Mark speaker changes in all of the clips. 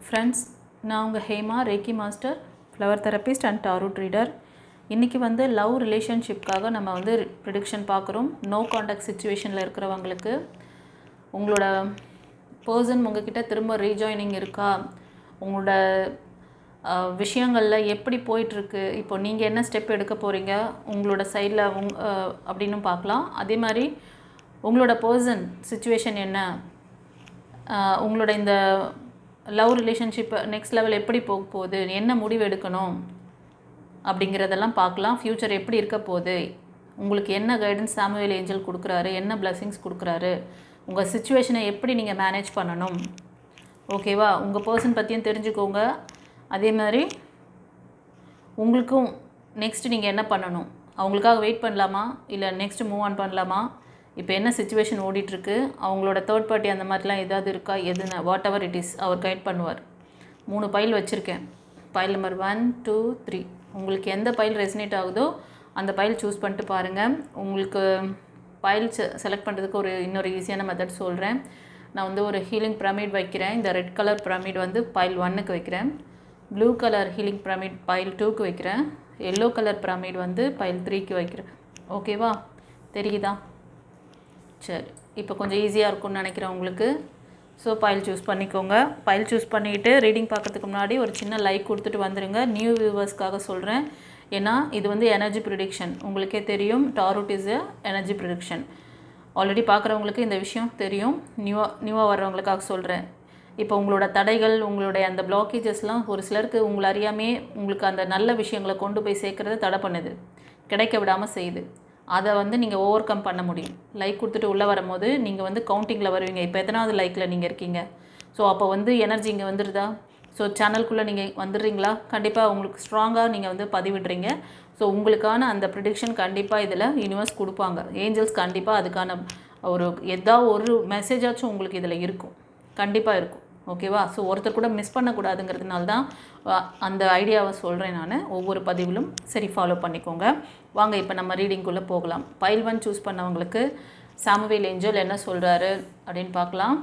Speaker 1: Friends, நான் உங்கள் Hema, reiki master, flower therapist and tarot reader. இன்றைக்கி லவ் ரிலேஷன்ஷிப்காக நம்ம ப்ரிடிக்ஷன் பார்க்குறோம். நோ காண்டாக்ட் சுச்சுவேஷனில் இருக்கிறவங்களுக்கு உங்களோட பர்சன் உங்ககிட்ட திரும்ப ரீஜாயினிங் இருக்கா, உங்களோட விஷயங்களில் எப்படி போயிட்டுருக்கு, இப்போ நீங்கள் என்ன ஸ்டெப் எடுக்க போகிறீங்க உங்களோட சைடில் அப்படின்னு பார்க்கலாம். அதே மாதிரி உங்களோட பர்சன் சிச்சுவேஷன் என்ன, உங்களோட இந்த லவ் ரிலேஷன்ஷிப் நெக்ஸ்ட் லெவல் எப்படி போக போகுது, என்ன முடிவு எடுக்கணும் அப்படிங்கிறதெல்லாம் பார்க்கலாம். ஃப்யூச்சர் எப்படி இருக்க போகுது, உங்களுக்கு என்ன கைடன்ஸ் சாமுவேல் ஏஞ்சல் கொடுக்குறாரு, என்ன பிளெஸிங்ஸ் கொடுக்குறாரு, உங்கள் சிச்சுவேஷனை எப்படி நீங்கள் மேனேஜ் பண்ணணும். ஓகேவா? உங்கள் பர்சன் பற்றியும் தெரிஞ்சுக்கோங்க. அதே மாதிரி உங்களுக்கும் நெக்ஸ்ட் நீங்கள் என்ன பண்ணணும், அவங்களுக்காக வெயிட் பண்ணலாமா இல்லை நெக்ஸ்ட் மூவ் ஆன் பண்ணலாமா, இப்போ என்ன சுச்சுவேஷன் ஓடிட்டுருக்கு, அவங்களோட தேர்ட் பார்ட்டி அந்த மாதிரிலாம் ஏதாவது இருக்கா, எதுன்னு வாட் எவர் இட் இஸ் அவர் கைட் பண்ணுவார். 3 பைல் வச்சுருக்கேன். File number 1, 2, 3. உங்களுக்கு எந்த பைல் ரெசனேட் ஆகுதோ அந்த பைல் சூஸ் பண்ணிட்டு பாருங்கள். உங்களுக்கு பைல் செலக்ட் பண்ணுறதுக்கு இன்னொரு ஈஸியான மெத்தட் சொல்கிறேன். நான் ஒரு ஹீலிங் பிரமிட் வைக்கிறேன். இந்த ரெட் கலர் பிரமிட் பைல் 1க்கு வைக்கிறேன். Blue colour healing pyramid file 2க்கு வைக்கிறேன். எல்லோ கலர் பிரமிட் பைல் 3க்கு வைக்கிறேன். ஓகேவா? தெரியுதா? சரி, இப்போ கொஞ்சம் ஈஸியாக இருக்கும்னு நினைக்கிறேன் உங்களுக்கு. ஸோ பைல் சூஸ் பண்ணிக்கோங்க. பைல் சூஸ் பண்ணிவிட்டு ரீடிங் பார்க்கறதுக்கு முன்னாடி ஒரு சின்ன லைக் கொடுத்துட்டு வந்துடுங்க. நியூ வியூவர்ஸ்க்காக சொல்கிறேன். ஏன்னா இது எனர்ஜி ப்ரிடிக்ஷன். உங்களுக்கே தெரியும், டாரோட் இஸ் எனர்ஜி ப்ரிடிக்ஷன். ஆல்ரெடி பார்க்குறவங்களுக்கு இந்த விஷயம் தெரியும். நியூவாக வர்றவங்களுக்காக சொல்கிறேன். இப்போ உங்களோட தடைகள், உங்களுடைய அந்த பிளாக்கேஜஸ்லாம் ஒரு சிலருக்கு உங்களை அறியாமே உங்களுக்கு அந்த நல்ல விஷயங்களை கொண்டு போய் சேர்க்குறது தடை பண்ணுது, கிடைக்க விடாமல் செய்யுது. அதை நீங்கள் ஓவர் கம் பண்ண முடியும். லைக் கொடுத்துட்டு உள்ளே வரும்போது நீங்கள் கவுண்டிங்கில் வருவீங்க. இப்போ எத்தனாவது லைக்கில் நீங்கள் இருக்கீங்க? ஸோ அப்போ எனர்ஜி இங்கே வந்துடுதா? ஸோ சேனலுக்குள்ளே நீங்கள் வந்துடுறீங்களா? கண்டிப்பாக உங்களுக்கு ஸ்ட்ராங்காக நீங்கள் பதிவிடுறீங்க. ஸோ உங்களுக்கான அந்த ப்ரிடிக்ஷன் கண்டிப்பாக இதில் யூனிவர்ஸ் கொடுப்பாங்க. ஏஞ்சல்ஸ் கண்டிப்பாக அதுக்கான ஏதாவது ஒரு மெசேஜாச்சும் உங்களுக்கு இதில் இருக்கும், கண்டிப்பாக இருக்கும். ஓகேவா? ஸோ ஒருத்தர் கூட மிஸ் பண்ணக்கூடாதுங்கிறதுனால தான் அந்த ஐடியாவை சொல்கிறேன் நான் ஒவ்வொரு பதிவிலும். சரி, ஃபாலோ பண்ணிக்கோங்க. வாங்க இப்போ நம்ம ரீடிங்குள்ளே போகலாம். பைல் 1 சூஸ் பண்ணவங்களுக்கு சாமுவேல் ஏஞ்சல் என்ன சொல்கிறாரு அப்படின்னு பார்க்கலாம்.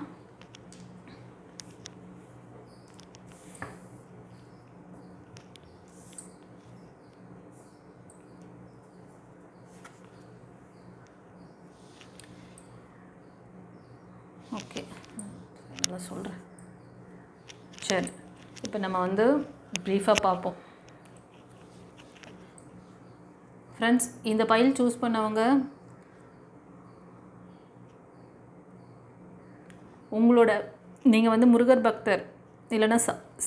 Speaker 1: ஓகே, நல்லா சொல்கிறேன். சரி, இப்போ நம்ம ப்ரீஃபாக பார்ப்போம். ஃப்ரெண்ட்ஸ், இந்த பைல் சூஸ் பண்ணவங்க உங்களோட நீங்கள் முருகர் பக்தர் இல்லைன்னா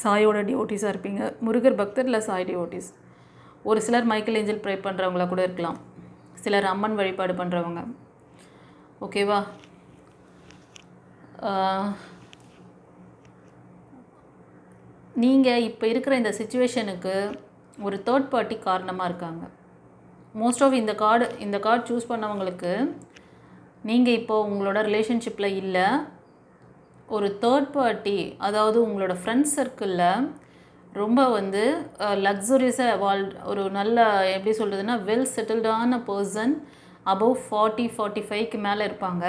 Speaker 1: சாயோட டிவோட்டிஸாக இருப்பீங்க. முருகர் பக்தர் இல்லை சாய் டிவோட்டிஸ். ஒரு சிலர் மைக்கேல் ஏஞ்சல் ப்ரே பண்ணுறவங்களா கூட இருக்கலாம். சிலர் அம்மன் வழிபாடு பண்ணுறவங்க. ஓகேவா? நீங்கள் இப்போ இருக்கிற இந்த சிச்சுவேஷனுக்கு ஒரு தேர்ட் பார்ட்டி காரணமாக இருக்காங்க. மோஸ்ட் ஆஃப் இந்த கார்டு சூஸ் பண்ணவங்களுக்கு நீங்கள் இப்போது உங்களோட ரிலேஷன்ஷிப்பில் இல்லை, ஒரு தேர்ட் பார்ட்டி, அதாவது உங்களோட ஃப்ரெண்ட்ஸ் சர்க்கிளில் ரொம்ப லக்ஸுரியஸாக ஒரு நல்ல எப்படி சொல்கிறதுனா வெல் செட்டில்டான பர்சன் அபவ் 40-45க்கு மேலே இருப்பாங்க.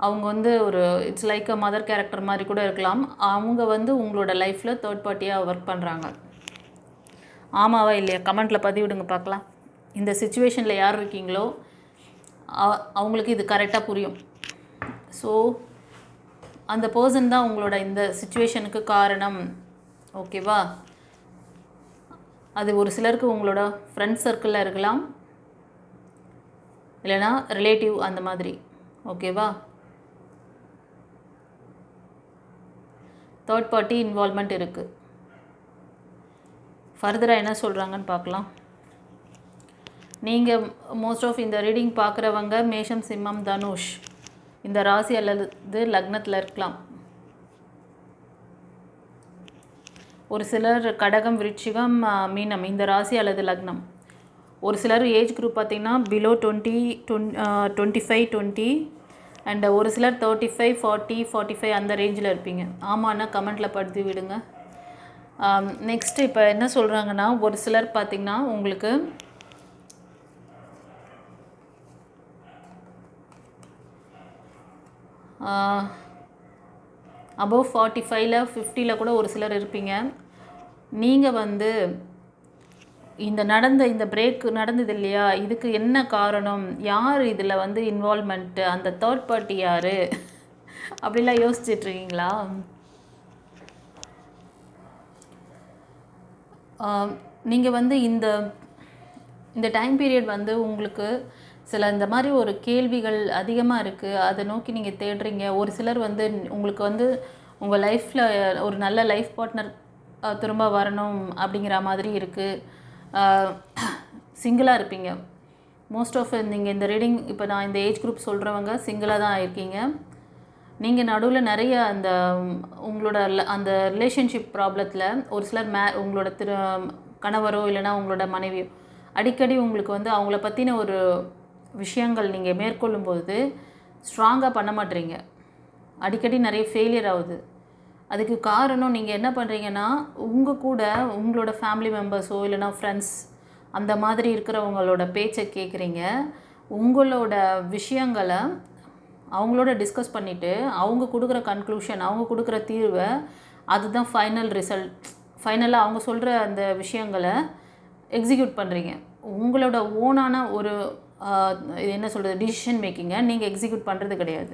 Speaker 1: அவங்க ஒரு it's like a mother character மாதிரி கூட இருக்கலாம். அவங்க உங்களோட லைஃப்பில் தேர்ட் பார்ட்டியாக ஒர்க் பண்ணுறாங்க. ஆமாவா இல்லையா? கமெண்ட்டில் பதிவிடுங்க பார்க்கலாம். இந்த சிச்சுவேஷனில் யார் இருக்கீங்களோ அவங்களுக்கு இது கரெக்டாக புரியும். ஸோ அந்த பர்சன் தான் உங்களோட இந்த சிச்சுவேஷனுக்கு காரணம். ஓகேவா? அது ஒரு சிலருக்கு உங்களோட ஃப்ரெண்ட்ஸ் சர்க்கிளில் இருக்கலாம், இல்லைனா ரிலேட்டிவ் அந்த மாதிரி. ஓகேவா? தேர்ட் பார்ட்டி இன்வால்மெண்ட் இருக்குது. ஃபர்தராக என்ன சொல்கிறாங்கன்னு பார்க்கலாம். நீங்கள் மோஸ்ட் ஆஃப் இந்த ரீடிங் பார்க்குறவங்க மேஷம், சிம்மம், தனுஷ் இந்த ராசி அல்லது லக்னத்தில் இருக்கலாம். ஒரு சிலர் கடகம், விருச்சிகம், மீனம் இந்த ராசி அல்லது லக்னம். ஒரு சிலர் ஏஜ் குரூப் பார்த்திங்கன்னா பிலோ 20, 25, 20 அண்ட் ஒரு சிலர் 35, 40, 45 அந்த ரேஞ்சில் இருப்பீங்க. ஆமான்னா கமெண்ட்டில் படுத்தி விடுங்க. நெக்ஸ்ட்டு இப்போ என்ன சொல்கிறாங்கன்னா, ஒரு சிலர் பார்த்திங்கன்னா உங்களுக்கு அபவ் 45ல் 50ல் கூட ஒரு சிலர் இருப்பீங்க. நீங்கள் வந்து இந்த பிரேக் நடந்தது இல்லையா, இதுக்கு என்ன காரணம், யார் இதில் வந்து இன்வால்மெண்ட்டு, அந்த தேர்ட் பார்ட்டி யார் அப்படிலாம் யோசிச்சிட்ருக்கீங்களா? நீங்கள் வந்து இந்த டைம் பீரியட் வந்து உங்களுக்கு சில இந்த மாதிரி ஒரு கேள்விகள் அதிகமாக இருக்குது, அதை நோக்கி நீங்கள் தேடுறீங்க. ஒரு சிலர் வந்து உங்களுக்கு வந்து உங்கள் லைஃப்பில் ஒரு நல்ல லைஃப் பார்ட்னர் திரும்ப வரணும் அப்படிங்கிற மாதிரி இருக்குது. சிங்கிளாக இருப்பீங்க. மோஸ்ட் ஆஃப் நீங்கள் இந்த ரீடிங் இப்போ நான் இந்த ஏஜ் குரூப் சொல்கிறவங்க சிங்கிளாக தான் இருக்கீங்க. நீங்கள் நடுவில் நிறைய உங்களோட அந்த ரிலேஷன்ஷிப் ப்ராப்ளத்தில் ஒரு சிலர் உங்களோட கணவரோ இல்லைனா உங்களோட மனைவியோ அடிக்கடி உங்களுக்கு வந்து அவங்கள பற்றின ஒரு விஷயங்கள் நீங்கள் மேற்கொள்ளும்போது ஸ்ட்ராங்காக பண்ண மாட்டீங்க. அடிக்கடி நிறைய ஃபெயிலியர் ஆகுது. அதுக்கு காரணம் நீங்கள் என்ன பண்ணுறீங்கன்னா, உங்கள் கூட உங்களோட ஃபேமிலி மெம்பர்ஸோ இல்லைனா ஃப்ரெண்ட்ஸ் அந்த மாதிரி இருக்கிறவங்களோட பேச்சை கேட்குறீங்க. உங்களோட விஷயங்களை அவங்களோட டிஸ்கஸ் பண்ணிவிட்டு அவங்க கொடுக்குற கன்க்ளூஷன், அவங்க கொடுக்குற தீர்வை, அதுதான் ஃபைனல் ரிசல்ட். ஃபைனலாக அவங்க சொல்கிற அந்த விஷயங்களை எக்ஸிக்யூட் பண்ணுறீங்க. உங்களோட ஓனான ஒரு என்ன சொல்கிறது டிசிஷன் மேக்கிங்கை நீங்கள் எக்ஸிக்யூட் பண்ணுறது கிடையாது.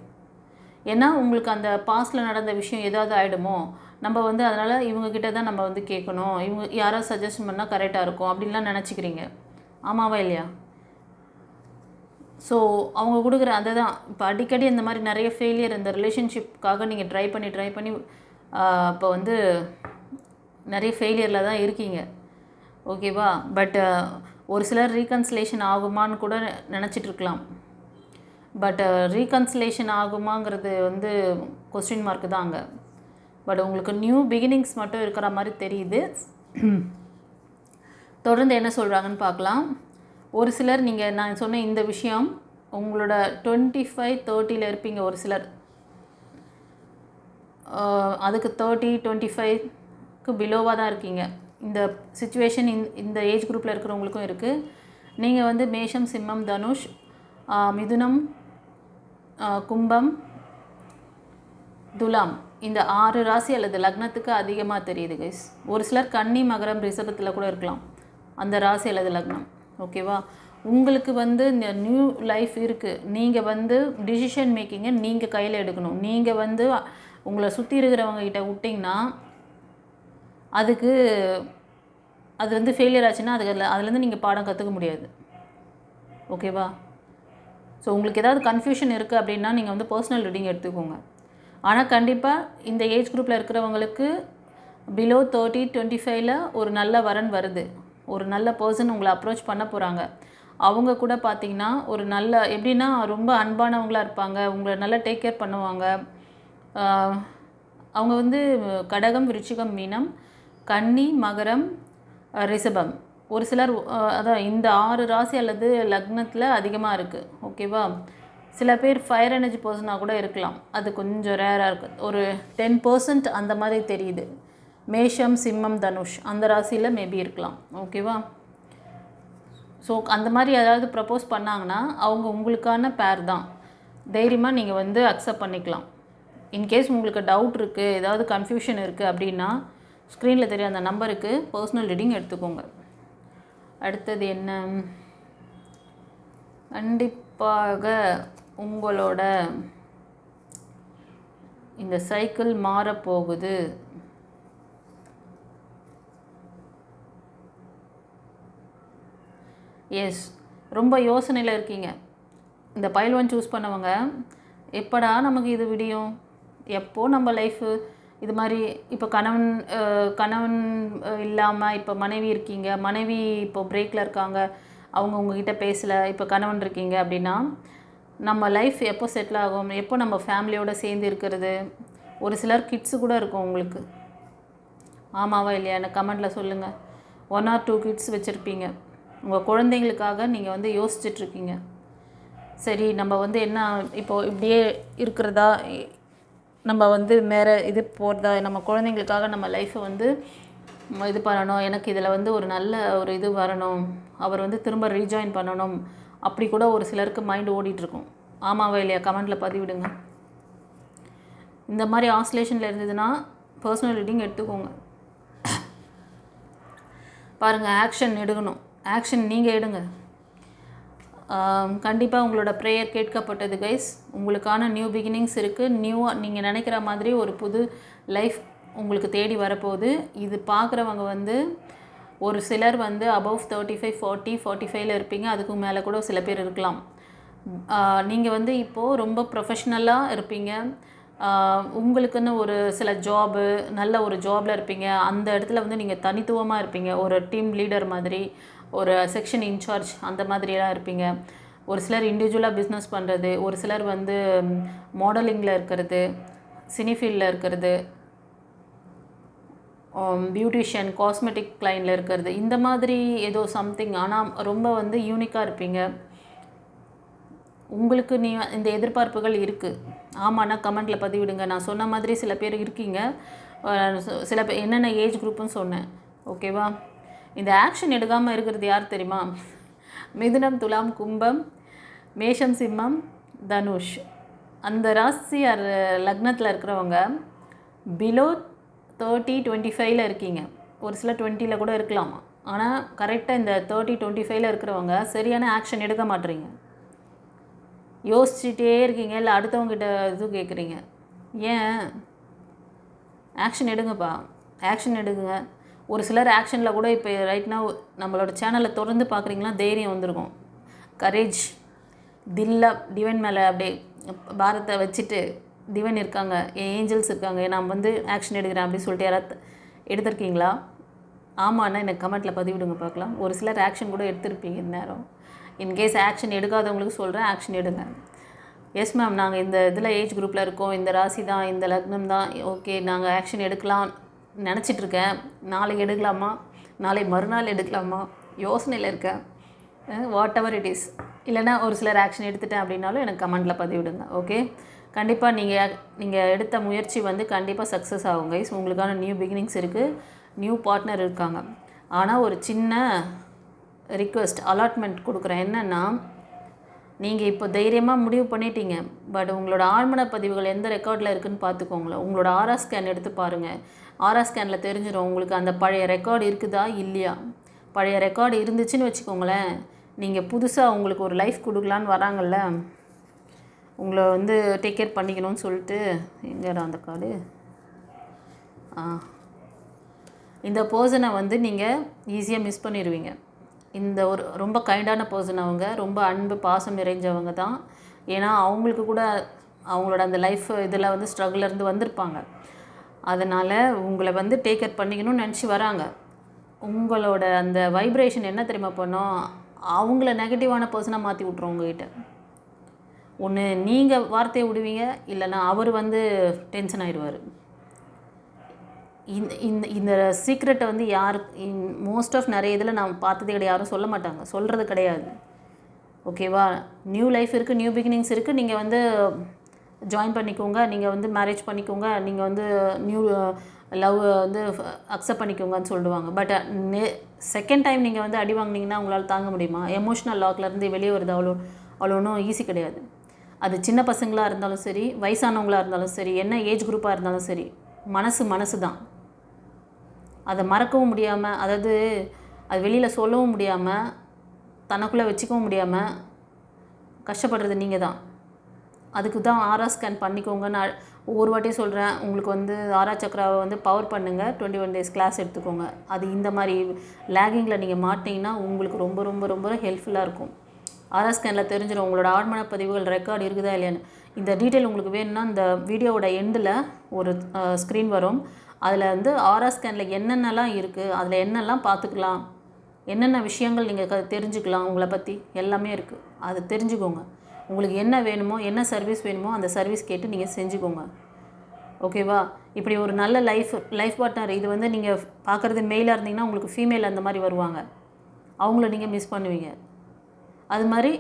Speaker 1: ஏன்னா உங்களுக்கு அந்த பாஸ்ட்டில் நடந்த விஷயம் ஏதாவது ஆகிடுமோ, நம்ம வந்து அதனால் இவங்கக்கிட்ட தான் நம்ம வந்து கேட்கணும், இவங்க யாராவது சஜஷன் பண்ணால் கரெக்டாக இருக்கும் அப்படின்லாம் நினச்சிக்கிறீங்க. ஆமாவா இல்லையா? ஸோ அவங்க கொடுக்குற அதை தான் இப்போ அடிக்கடி இந்த மாதிரி நிறைய ஃபெயிலியர் இந்த ரிலேஷன்ஷிப்காக நீங்கள் ட்ரை பண்ணி இப்போ வந்து நிறைய ஃபெயிலியரில் தான் இருக்கீங்க. ஓகேவா? பட் ஒரு சிலர் ரீகன்சிலேஷன் ஆகுமான்னு கூட நினச்சிட்ருக்கலாம். பட் ரீகன்சிலேஷன் ஆகுமாங்கிறது வந்து கொஸ்டின் மார்க்கு தான் அங்கே. பட் உங்களுக்கு நியூ பிகினிங்ஸ் மட்டும் இருக்கிற மாதிரி தெரியுது. தொடர்ந்து என்ன சொல்கிறாங்கன்னு பார்க்கலாம். ஒரு சிலர் நான் சொன்ன இந்த விஷயம் உங்களோட 25-30 இருப்பீங்க. ஒரு சிலர் அதுக்கு 30-25க்கு பிலோவாக தான் இருக்கீங்க. இந்த சிச்சுவேஷன் இந்த ஏஜ் குரூப்பில் இருக்கிறவங்களுக்கும் இருக்குது. நீங்கள் வந்து மேஷம், சிம்மம், தனுஷ், மிதுனம், கும்பம், துலாம் இந்த 6 ராசி அல்லது லக்னத்துக்கு அதிகமாக தெரியுது கைஸ். ஒரு சிலர் கன்னி, மகரம், ரிஷபத்தில் கூட இருக்கலாம் அந்த ராசி அல்லது லக்னம். ஓகேவா? உங்களுக்கு வந்து இந்த நியூ லைஃப் இருக்குது. நீங்கள் வந்து டிசிஷன் மேக்கிங்கை நீங்கள் கையில் எடுக்கணும். நீங்கள் வந்து உங்களை சுற்றி இருக்கிறவங்ககிட்ட விட்டிங்கன்னா அது வந்து ஃபெயிலியர் ஆச்சுன்னா அதுலேருந்து நீங்கள் பாடம் கற்றுக்க முடியாது. ஓகேவா? ஸோ உங்களுக்கு ஏதாவது கன்ஃபியூஷன் இருக்குது அப்படின்னா நீங்கள் வந்து பர்சனல் ரீடிங் எடுத்துக்கோங்க. ஆனால் கண்டிப்பாக இந்த ஏஜ் குரூப்பில் இருக்கிறவங்களுக்கு பிலோ 30-25ல் ஒரு நல்ல வரன் வருது. ஒரு நல்ல பர்சன் உங்களை அப்ரோச் பண்ண போகிறாங்க. அவங்க கூட பார்த்திங்கன்னா ஒரு நல்ல எப்படின்னா ரொம்ப அன்பானவங்களாக இருப்பாங்க. உங்களை நல்லா டேக் கேர் பண்ணுவாங்க. அவங்க வந்து கடகம், விருச்சிகம், மீனம், கன்னி, மகரம், ரிஷபம். ஒரு சிலர் அதான் இந்த 6 ராசி அல்லது லக்னத்தில் அதிகமாக இருக்குது. ஓகேவா? சில பேர் ஃபயர் எனர்ஜி பர்சனாக கூட இருக்கலாம். அது கொஞ்சம் ரேராக இருக்குது. ஒரு 10% அந்த மாதிரி தெரியுது. மேஷம், சிம்மம், தனுஷ் அந்த ராசியில் மேபி இருக்கலாம். ஓகேவா? ஸோ அந்த மாதிரி யாராவது ப்ரப்போஸ் பண்ணாங்கன்னா அவங்க உங்களுக்கான பேர் தான். தைரியமாக நீங்கள் வந்து அக்செப்ட் பண்ணிக்கலாம். இன்கேஸ் உங்களுக்கு டவுட் இருக்குது, ஏதாவது கன்ஃபியூஷன் இருக்குது அப்படின்னா ஸ்க்ரீனில் தெரிய அந்த நம்பருக்கு பர்சனல் ரீடிங் எடுத்துக்கோங்க. அடுத்தது என்ன? கண்டிப்பாக உங்களோட இந்த சைக்கிள் மாறப்போகுது. எஸ், ரொம்ப யோசனையில் இருக்கீங்க. இந்த பைல் 1 சூஸ் பண்ணவங்க எப்படா நமக்கு இது விடியும், எப்போ நம்ம லைஃபு இது மாதிரி இப்போ கணவன் இல்லாமல் இப்போ மனைவி இருக்கீங்க, மனைவி இப்போ பிரேக்கில் இருக்காங்க, அவங்க உங்ககிட்ட பேசலை, இப்போ கணவன் இருக்கீங்க அப்படின்னா நம்ம லைஃப் எப்போ செட்டில் ஆகும், எப்போ நம்ம ஃபேமிலியோடு சேர்ந்து இருக்கிறது. ஒரு சிலர் கிட்ஸு கூட இருக்கும் உங்களுக்கு. ஆமாவா இல்லையா? எனக்கு கமெண்டில் சொல்லுங்கள். 1 or 2 கிட்ஸ் வச்சுருப்பீங்க. உங்கள் குழந்தைங்களுக்காக நீங்கள் வந்து யோசிச்சுட்ருக்கீங்க. சரி நம்ம வந்து என்ன இப்போது இப்படியே இருக்கிறதா, நம்ம வந்து வேறு இது போகிறதா, நம்ம குழந்தைங்களுக்காக நம்ம லைஃப்பை வந்து இது பண்ணணும், எனக்கு இதில் வந்து ஒரு நல்ல ஒரு இது வரணும், அவர் வந்து திரும்ப ரீஜாயின் பண்ணணும், அப்படி கூட ஒரு சிலருக்கு மைண்டு ஓடிட்டுருக்கும். ஆமாவா இல்லையா? கமெண்டில் பதிவிடுங்க. இந்த மாதிரி ஆசிலேஷனில் இருந்ததுன்னா பர்சனல் ரீடிங் எடுத்துக்கோங்க. பாருங்கள், ஆக்ஷன் எடுக்கணும். ஆக்ஷன் நீங்கள் எடுங்க. கண்டிப்பாக உங்களோட ப்ரேயர் கேட்கப்பட்டது கைஸ். உங்களுக்கான நியூ பிகினிங்ஸ் இருக்குது. நீங்கள் நினைக்கிற மாதிரி ஒரு புது லைஃப் உங்களுக்கு தேடி வரப்போகுது. இது பார்க்குறவங்க வந்து ஒரு சிலர் வந்து அபவ் 35, 40, 45 இருப்பீங்க. அதுக்கு மேலே கூட சில பேர் இருக்கலாம். நீங்கள் வந்து இப்போது ரொம்ப ப்ரொஃபஷ்னலாக இருப்பீங்க. உங்களுக்குன்னு ஒரு சில ஜாபு, நல்ல ஒரு ஜாபில் இருப்பீங்க. அந்த இடத்துல வந்து நீங்கள் தனித்துவமாக இருப்பீங்க. ஒரு டீம் லீடர் மாதிரி, ஒரு செக்ஷன் இன்சார்ஜ் அந்த மாதிரியெல்லாம் இருப்பீங்க. ஒரு சிலர் இண்டிவிஜுவலாக பிஸ்னஸ் பண்ணுறது, ஒரு சிலர் வந்து மாடலிங்கில் இருக்கிறது, சினிஃபீல்டில் இருக்கிறது, பியூட்டிஷியன், காஸ்மெட்டிக் லைனில் இருக்கிறது, இந்த மாதிரி ஏதோ சம்திங். ஆனால் ரொம்ப வந்து யூனிக்காக இருப்பீங்க. உங்களுக்கு இந்த எதிர்பார்ப்புகள் இருக்குது. ஆமாண்ணா கமெண்ட்டில் பதிவிடுங்க. நான் சொன்ன மாதிரி சில பேர் இருக்கீங்க. சில பேர் என்னென்ன ஏஜ் குரூப்புன்னு சொன்னேன். ஓகேவா? இந்த ஆக்ஷன் எடுக்காமல் இருக்கிறது யார் தெரியுமா? மிதுனம், துலாம், கும்பம், மேஷம், சிம்மம், தனுஷ். அந்த ராசி லக்னத்தில் இருக்கிறவங்க பிலோ 30, 25 இருக்கீங்க. ஒரு சில 20 கூட இருக்கலாம். ஆனால் கரெக்டாக இந்த 30, 25 இருக்கிறவங்க சரியான ஆக்ஷன் எடுக்க மாட்டீங்க. யோசிச்சுட்டே இருக்கீங்க, இல்லை அடுத்தவங்ககிட்ட இது கேட்குறீங்க. ஏன்? ஆக்ஷன் எடுங்கப்பா, ஆக்ஷன் எடுங்க. ஒரு சிலர் ஆக்ஷனில் கூட இப்போ ரைட்னா நம்மளோட சேனலை தொடர்ந்து பார்க்குறீங்களா, தைரியம் வந்திருக்கும். கரேஜ், தில்லா, டிவைன் மேலே அப்படியே பாரத்தை வச்சுட்டு டிவைன் இருக்காங்க, ஏஞ்சல்ஸ் இருக்காங்க, நான் வந்து ஆக்ஷன் எடுக்கிறேன் அப்படின்னு சொல்லிட்டு யாராவது எடுத்திருக்கீங்களா? ஆமாண்ணா எனக்கு கமெண்ட்டில் பதிவிடுங்க பார்க்கலாம். ஒரு சிலர் ஆக்ஷன் கூட எடுத்திருப்பீங்க இந்நேரம். இன்கேஸ் ஆக்ஷன் எடுக்காதவங்களுக்கு சொல்கிறேன், ஆக்ஷன் எடுங்க. எஸ் மேம், நாங்கள் இந்த இதில் ஏஜ் குரூப்பில் இருக்கோம், இந்த ராசி தான், இந்த லக்னம் தான். ஓகே, நாங்கள் ஆக்ஷன் எடுக்கலாம் நினச்சிட்ருக்கேன். நாளைக்கு எடுக்கலாமா, நாளை மறுநாள் எடுக்கலாமா யோசனையில் இருக்கேன். What ever it is. இல்லைனா ஒரு சிலர் ஆக்ஷன் எடுத்துட்டேன் அப்படின்னாலும் எனக்கு கமெண்ட்டில் பதிவிடுங்க. ஓகே, கண்டிப்பாக நீங்கள் எடுத்த முயற்சி வந்து கண்டிப்பாக சக்ஸஸ் ஆகும் கைஸ். உங்களுக்கான நியூ பிகினிங்ஸ் இருக்குது, நியூ பார்ட்னர் இருக்காங்க. ஆனால் ஒரு சின்ன ரிக்வெஸ்ட், அலாட்மெண்ட் கொடுக்குறேன். என்னென்னா, நீங்கள் இப்போ தைரியமாக முடிவு பண்ணிட்டீங்க. பட் உங்களோட ஆழ்மன பதிவுகள் எந்த ரெக்கார்டில் இருக்குதுன்னு பார்த்துக்கோங்களேன். உங்களோட ஆர்ஆ ஸ்கேன் எடுத்து பாருங்கள். ஆர்ஆ ஸ்கேனில் தெரிஞ்சிடும் உங்களுக்கு அந்த பழைய ரெக்கார்டு இருக்குதா இல்லையா. பழைய ரெக்கார்டு இருந்துச்சுன்னு வச்சுக்கோங்களேன், நீங்கள் புதுசாக உங்களுக்கு ஒரு லைஃப் கொடுக்கலான்னு வராங்கல்ல, உங்களை வந்து டேக் கேர் பண்ணிக்கணும்னு சொல்லிட்டு. எங்கடா அந்த கார்டு? இந்த பர்சனை வந்து நீங்கள் ஈஸியாக மிஸ் பண்ணிடுவீங்க. இந்த ஒரு ரொம்ப கைண்டான பர்சன் அவங்க, ரொம்ப அன்பு பாசம் நிறைஞ்சவங்க தான். ஏன்னா அவங்களுக்கு கூட அவங்களோட அந்த லைஃப் இதில் வந்து ஸ்ட்ரகிள்லேருந்து வந்திருப்பாங்க. அதனால் உங்களை வந்து டேக் கேர் பண்ணிக்கணும்னு நினச்சி வராங்க. உங்களோட அந்த வைப்ரேஷன் என்ன தெரியுமா பண்ணோம், அவங்கள நெகட்டிவான பர்சனாக மாற்றி விட்ருவோம் உங்ககிட்ட. ஒன்று நீங்கள் வார்த்தையை விடுவீங்க, இல்லைனா அவர் வந்து டென்ஷன் ஆகிடுவார். இந்த சீக்ரெட்டை வந்து மோஸ்ட் ஆஃப் நிறைய இதில் நான் பார்த்ததே கிடையாது, யாரும் சொல்ல மாட்டாங்க, சொல்கிறது கிடையாது. ஓகேவா? நியூ லைஃப் இருக்குது, நியூ பிகினிங்ஸ் இருக்குது. நீங்கள் வந்து ஜாயின் பண்ணிக்கோங்க, நீங்கள் வந்து மேரேஜ் பண்ணிக்கோங்க, நீங்கள் வந்து நியூ லவ் வந்து அக்செப்ட் பண்ணிக்கோங்கன்னு சொல்லுவாங்க. பட் செகண்ட் டைம் நீங்கள் வந்து அடி வாங்கினீங்கன்னா உங்களால் தாங்க முடியுமா? எமோஷ்னல் லாக்லேருந்து வெளியே வருது அவ்வளோ ஒன்றும் ஈஸி கிடையாது. அது சின்ன பசங்களாக இருந்தாலும் சரி, வயசானவங்களாக இருந்தாலும் சரி, என்ன ஏஜ் குரூப்பாக இருந்தாலும் சரி, மனசு தான். அதை மறக்கவும் முடியாமல், அதாவது அது வெளியில் சொல்லவும் முடியாமல், தனக்குள்ளே வச்சுக்கவும் முடியாமல் கஷ்டப்படுறது நீங்கள் தான். அதுக்கு தான் ஆர்ஆ ஸ்கேன் பண்ணிக்கோங்கன்னு ஒவ்வொரு வாட்டியும் சொல்கிறேன். உங்களுக்கு வந்து ஆர்ஆ சக்ராவை வந்து பவர் பண்ணுங்கள், 21 days கிளாஸ் எடுத்துக்கோங்க. அது இந்த மாதிரி லேகிங்கில் நீங்கள் மாட்டிங்கன்னா உங்களுக்கு ரொம்ப ரொம்ப ரொம்ப ஹெல்ப்ஃபுல்லாக இருக்கும். ஆர்ஆ ஸ்கேனில் தெரிஞ்சிடும் உங்களோட ஆழ்மன பதிவுகள் ரெக்கார்டு இருக்குதா இல்லையான்னு. இந்த டீட்டெயில் உங்களுக்கு வேணும்னா இந்த வீடியோவோட எண்டில் ஒரு ஸ்க்ரீன் வரும். அதில் வந்து ஆர்ஆ ஸ்கேனில் என்னென்னலாம் இருக்குது, அதில் என்னெல்லாம் பார்த்துக்கலாம், என்னென்ன விஷயங்கள் நீங்கள் தெரிஞ்சுக்கலாம், உங்களை பற்றி எல்லாமே இருக்குது. அதை தெரிஞ்சுக்கோங்க. உங்களுக்கு என்ன வேணுமோ, என்ன சர்வீஸ் வேணுமோ அந்த சர்வீஸ் கேட்டு நீங்கள் செஞ்சுக்கோங்க. ஓகேவா? இப்படி ஒரு நல்ல லைஃப் பார்ட்னர், இது வந்து நீங்கள் பார்க்குறது மெயிலாக இருந்தீங்கன்னா உங்களுக்கு ஃபீமேல் அந்த மாதிரி வருவாங்க, அவங்கள நீங்கள் மிஸ் பண்ணுவீங்க. அது மாதிரி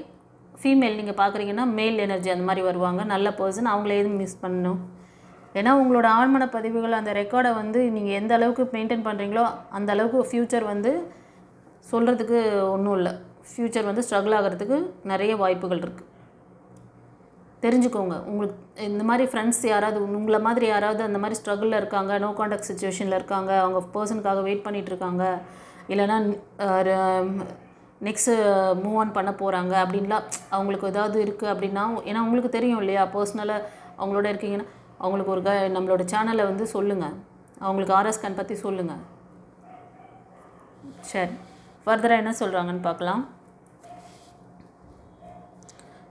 Speaker 1: ஃபீமேல் நீங்கள் பார்க்குறீங்கன்னா மேல் எனர்ஜி அந்த மாதிரி வருவாங்க, நல்ல பர்சன், அவங்கள எதுவும் மிஸ் பண்ணணும். ஏன்னா உங்களோட ஆழ்மன பதிவுகள் அந்த ரெக்கார்டை வந்து நீங்கள் எந்த அளவுக்கு மெயின்டைன் பண்ணுறீங்களோ அந்த அளவுக்கு ஃப்யூச்சர் வந்து சொல்கிறதுக்கு ஒன்றும் இல்லை. ஃப்யூச்சர் வந்து ஸ்ட்ரகிள் ஆகிறதுக்கு நிறைய வாய்ப்புகள் இருக்குது. தெரிஞ்சுக்கோங்க. உங்களுக்கு இந்த மாதிரி ஃப்ரெண்ட்ஸ் யாராவது உங்களை மாதிரி யாராவது அந்த மாதிரி ஸ்ட்ரகிளில் இருக்காங்க, நோ கான்டாக்ட் சுச்சுவேஷனில் இருக்காங்க, அவங்க பர்சனுக்காக வெயிட் பண்ணிகிட்ருக்காங்க, இல்லைனா நெக்ஸ்ட்டு மூவ் ஆன் பண்ண போகிறாங்க அப்படின்லாம் அவங்களுக்கு ஏதாவது இருக்குது அப்படின்னா, ஏன்னா உங்களுக்கு தெரியும் இல்லையா, பர்சனலாக அவங்களோட இருக்கீங்கன்னா அவங்களுக்கு ஒரு நம்மளோட சேனலை வந்து சொல்லுங்கள், அவங்களுக்கு ஆர்எஸ் ஸ்கேன் பற்றி சொல்லுங்கள். சரி, ஃபர்தராக என்ன சொல்கிறாங்கன்னு பார்க்கலாம்.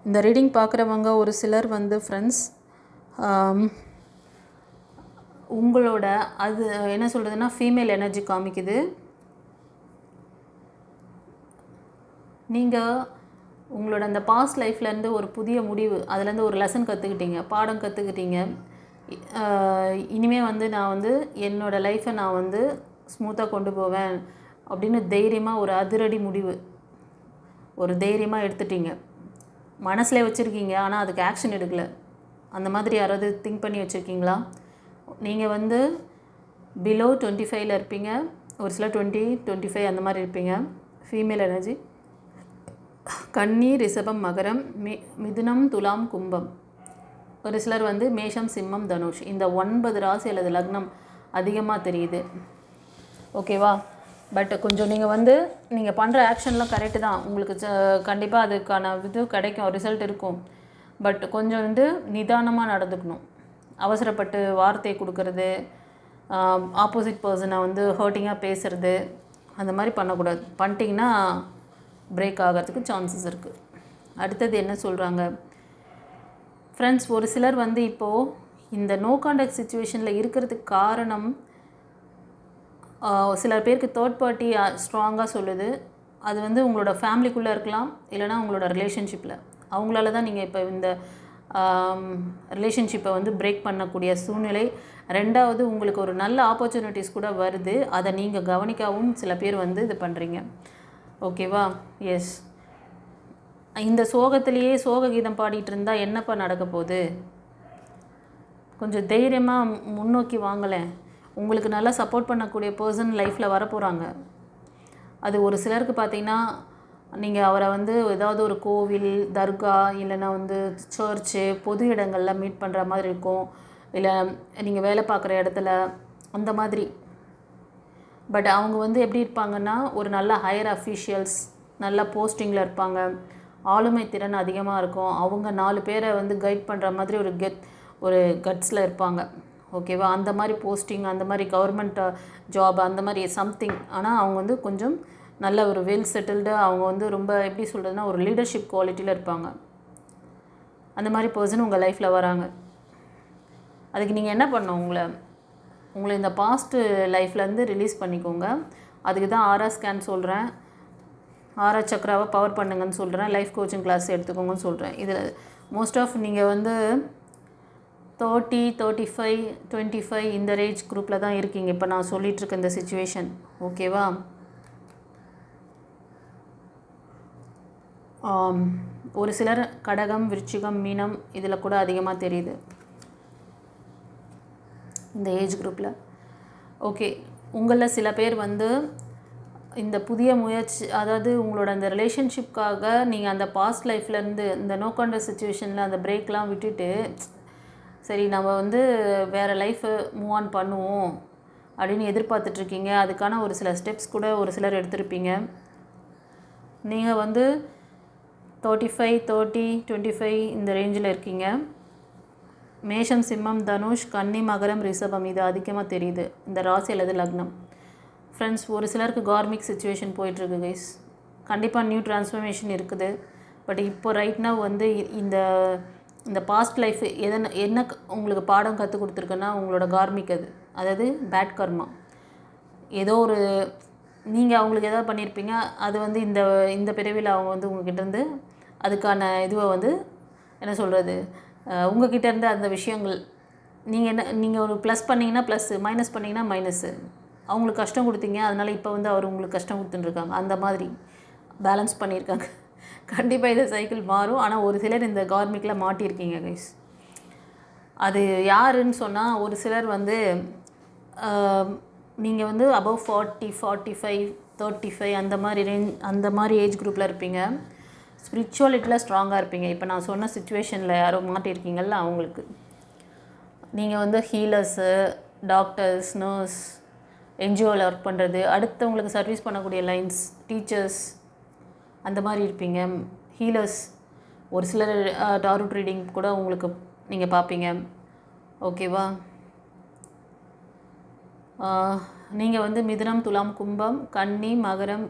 Speaker 1: இந்த ரீடிங் பார்க்குறவங்க ஒரு சிலர் வந்து ஃப்ரெண்ட்ஸ் உங்களோட அது என்ன சொல்கிறதுனா ஃபீமேல் எனர்ஜி காமிக்குது. நீங்கள் உங்களோட அந்த பாஸ்ட் லைஃப்லேருந்து ஒரு புதிய முடிவு, அதுலேருந்து ஒரு லெசன் கற்றுக்கிட்டீங்க, பாடம் கற்றுக்கிட்டீங்க. இனிமேல் வந்து நான் வந்து என்னோடய லைஃப்பை நான் வந்து ஸ்மூத்தாக கொண்டு போவேன் அப்படின்னு தைரியமாக ஒரு அதிரடி முடிவு, ஒரு தைரியமாக எடுத்துட்டீங்க. மனசில் வச்சுருக்கீங்க, ஆனால் அதுக்கு ஆக்ஷன் எடுக்கலை. அந்த மாதிரி யாராவது திங்க் பண்ணி வச்சுருக்கீங்களா? நீங்கள் வந்து பிலோ 25 இருப்பீங்க, ஒரு சில 20, 25 அந்த மாதிரி இருப்பீங்க. ஃபீமேல் எனர்ஜி கன்னி, ரிஷபம், மகரம், மிதுனம், துலாம், கும்பம். ஒரு சிலர் வந்து மேஷம், சிம்மம், தனுஷ். இந்த 9 ராசி அல்லது லக்னம் அதிகமாக தெரியுது. ஓகேவா? பட் கொஞ்சம் நீங்கள் வந்து நீங்கள் பண்ணுற ஆக்ஷன்லாம் கரெக்டு தான், உங்களுக்கு கண்டிப்பாக அதுக்கான இது கிடைக்கும், ரிசல்ட் இருக்கும். பட் கொஞ்சம் வந்து நிதானமாக நடந்துக்கணும். அவசரப்பட்டு வார்த்தை கொடுக்கறது, ஆப்போசிட் பர்சனை வந்து ஹர்ட்டிங்காக பேசுகிறது, அந்த மாதிரி பண்ணக்கூடாது. பண்ணிட்டிங்கன்னா பிரேக் ஆகிறதுக்கு சான்சஸ் இருக்குது. அடுத்தது என்ன சொல்கிறாங்க ஃப்ரெண்ட்ஸ், ஒரு சிலர் வந்து இப்போது இந்த நோ கான்டாக்ட் சுச்சுவேஷனில் இருக்கிறதுக்கு காரணம், சில பேருக்கு தேர்ட் பார்ட்டி ஸ்ட்ராங்காக சொல்லுது. அது வந்து உங்களோட ஃபேமிலிக்குள்ளே இருக்கலாம், இல்லைனா உங்களோட ரிலேஷன்ஷிப்பில். அவங்களால தான் நீங்கள் இப்போ இந்த ரிலேஷன்ஷிப்பை வந்து பிரேக் பண்ணக்கூடிய சூழ்நிலை. ரெண்டாவது, உங்களுக்கு ஒரு நல்ல ஆப்பர்ச்சுனிட்டிஸ் கூட வருது, அதை நீங்கள் கவனிக்கவும் சில பேர் வந்து இது பண்ணுறீங்க. ஓகேவா? எஸ், இந்த சோகத்திலேயே சோக கீதம் பாடிட்டு இருந்தால் என்னப்பா நடக்க போகுது? கொஞ்சம் தைரியமாக முன்னோக்கி வாங்கலை. உங்களுக்கு நல்லா சப்போர்ட் பண்ணக்கூடிய பர்சன் லைஃப்பில் வரப்போகிறாங்க. அது ஒரு சிலருக்கு பார்த்திங்கன்னா, நீங்கள் அவரை வந்து ஏதாவது ஒரு கோவில், தர்கா, இல்லைன்னா வந்து சர்ச்சு, பொது இடங்களில் மீட் பண்ணுற மாதிரி இருக்கும், இல்லை நீங்கள் வேலை பார்க்குற இடத்துல அந்த மாதிரி. பட் அவங்க வந்து எப்படி இருப்பாங்கன்னா, ஒரு நல்ல ஹையர் அஃபீஷியல்ஸ், நல்ல போஸ்டிங்கில் இருப்பாங்க, ஆளுமை திறன் அதிகமாக இருக்கும், அவங்க 4 பேரை வந்து கைட் பண்ணுற மாதிரி ஒரு கட்ஸில் இருப்பாங்க. ஓகேவா? அந்த மாதிரி போஸ்டிங், அந்த மாதிரி கவர்மெண்ட் ஜாப், அந்த மாதிரி சம்திங். ஆனால் அவங்க வந்து கொஞ்சம் நல்ல ஒரு வெல் செட்டில்டு, அவங்க வந்து ரொம்ப எப்படி சொல்கிறதுனா ஒரு லீடர்ஷிப் குவாலிட்டியில் இருப்பாங்க. அந்த மாதிரி பர்சன் உங்கள் லைஃப்பில் வராங்க. அதுக்கு நீங்கள் என்ன பண்ணணும், உங்களை இந்த பாஸ்ட்டு லைஃப்லேருந்து ரிலீஸ் பண்ணிக்கோங்க. அதுக்கு தான் ஆர்ஆர் ஸ்கேன் சொல்கிறேன், ஆர்ஆர் சக்ராவை பவர் பண்ணுங்கன்னு சொல்கிறேன், லைஃப் கோச்சிங் கிளாஸ் எடுத்துக்கோங்கன்னு சொல்கிறேன். இதில் மோஸ்ட் ஆஃப் நீங்கள் வந்து 30, 35, 25 இந்த ரேஞ்ச் குரூப்பில் தான் இருக்கீங்க இப்போ நான் சொல்லிகிட்ருக்க இந்த சிச்சுவேஷன். ஓகேவா? ஒரு சிலர் கடகம், விருச்சிகம், மீனம் இதில் கூட அதிகமாக தெரியுது இந்த ஏஜ் குரூப்பில். ஓகே, உங்களில் சில பேர் வந்து இந்த புதிய முயற்சி, அதாவது உங்களோட அந்த ரிலேஷன்ஷிப்காக நீங்கள் அந்த பாஸ்ட் லைஃப்லேருந்து இந்த நோ கான்டாக்ட் சுச்சுவேஷனில் அந்த பிரேக்லாம் விட்டுட்டு, சரி நம்ம வந்து வேறு லைஃப்பை மூவ் ஆன் பண்ணுவோம் அப்படின்னு எதிர்பார்த்துட்ருக்கீங்க. அதுக்கான ஒரு சில ஸ்டெப்ஸ் கூட ஒரு சிலர் எடுத்திருப்பீங்க. நீங்கள் வந்து 35, 30, 25 இந்த ரேஞ்சில் இருக்கீங்க. மேஷம், சிம்மம், தனுஷ், கன்னி, மகரம், ரிஷபம் இது அதிகமாக தெரியுது இந்த ராசி அல்லது லக்னம். ஃப்ரெண்ட்ஸ், ஒரு சிலருக்கு கார்மிக் சுச்சுவேஷன் போயிட்டுருக்கு கைஸ். கண்டிப்பாக நியூ ட்ரான்ஸ்ஃபர்மேஷன் இருக்குது. பட் இப்போ ரைட்னா வந்து இந்த பாஸ்ட் லைஃப் என்ன உங்களுக்கு பாடம் கற்றுக் கொடுத்துருக்குன்னா உங்களோட கார்மிக், அதாவது பேட் கர்மா. ஏதோ ஒரு நீங்கள் அவங்களுக்கு எதாவது பண்ணியிருப்பீங்க, அது வந்து இந்த பிறவியில் அவங்க வந்து உங்ககிட்டேருந்து அதுக்கான இதுவை வந்து என்ன சொல்கிறது, உங்ககிட்டேருந்து அந்த விஷயங்கள் நீங்கள் ஒரு ப்ளஸ் பண்ணிங்கன்னா ப்ளஸ்ஸு, மைனஸ் பண்ணிங்கன்னா மைனஸ்ஸு. அவங்களுக்கு கஷ்டம் கொடுத்தீங்க, அதனால் இப்போ வந்து அவர் உங்களுக்கு கஷ்டம் கொடுத்துட்டுருக்காங்க. அந்த மாதிரி பேலன்ஸ் பண்ணியிருக்காங்க. கண்டிப்பாக இந்த சைக்கிள் மாறும். ஆனால் ஒரு சிலர் இந்த கார்மிக்கில் மாட்டியிருக்கீங்க கைஸ். அது யாருன்னு சொன்னால், ஒரு சிலர் வந்து நீங்கள் வந்து அபவ் 40, 45, 35 அந்த மாதிரி ஏஜ் குரூப்பில் இருப்பீங்க. ஸ்பிரிச்சுவாலிட்டியில் ஸ்ட்ராங்காக இருப்பீங்க. இப்போ நான் சொன்ன சுச்சுவேஷனில் யாரோ மாட்டியிருக்கீங்கள்ல அவங்களுக்கு. நீங்கள் வந்து ஹீலர்ஸு, டாக்டர்ஸ், நர்ஸ், என்ஜிஓவில் ஒர்க் பண்ணுறது, அடுத்தவங்களுக்கு சர்வீஸ் பண்ணக்கூடிய லைன்ஸ், டீச்சர்ஸ், அந்த மாதிரி இருப்பீங்க. ஹீலர்ஸ், ஒரு சிலர் டாரூட் ரீடிங் கூட உங்களுக்கு நீங்கள் பார்ப்பீங்க. ஓகேவா? நீங்கள் வந்து மிதுனம், துலாம், கும்பம், கன்னி, மகரம்,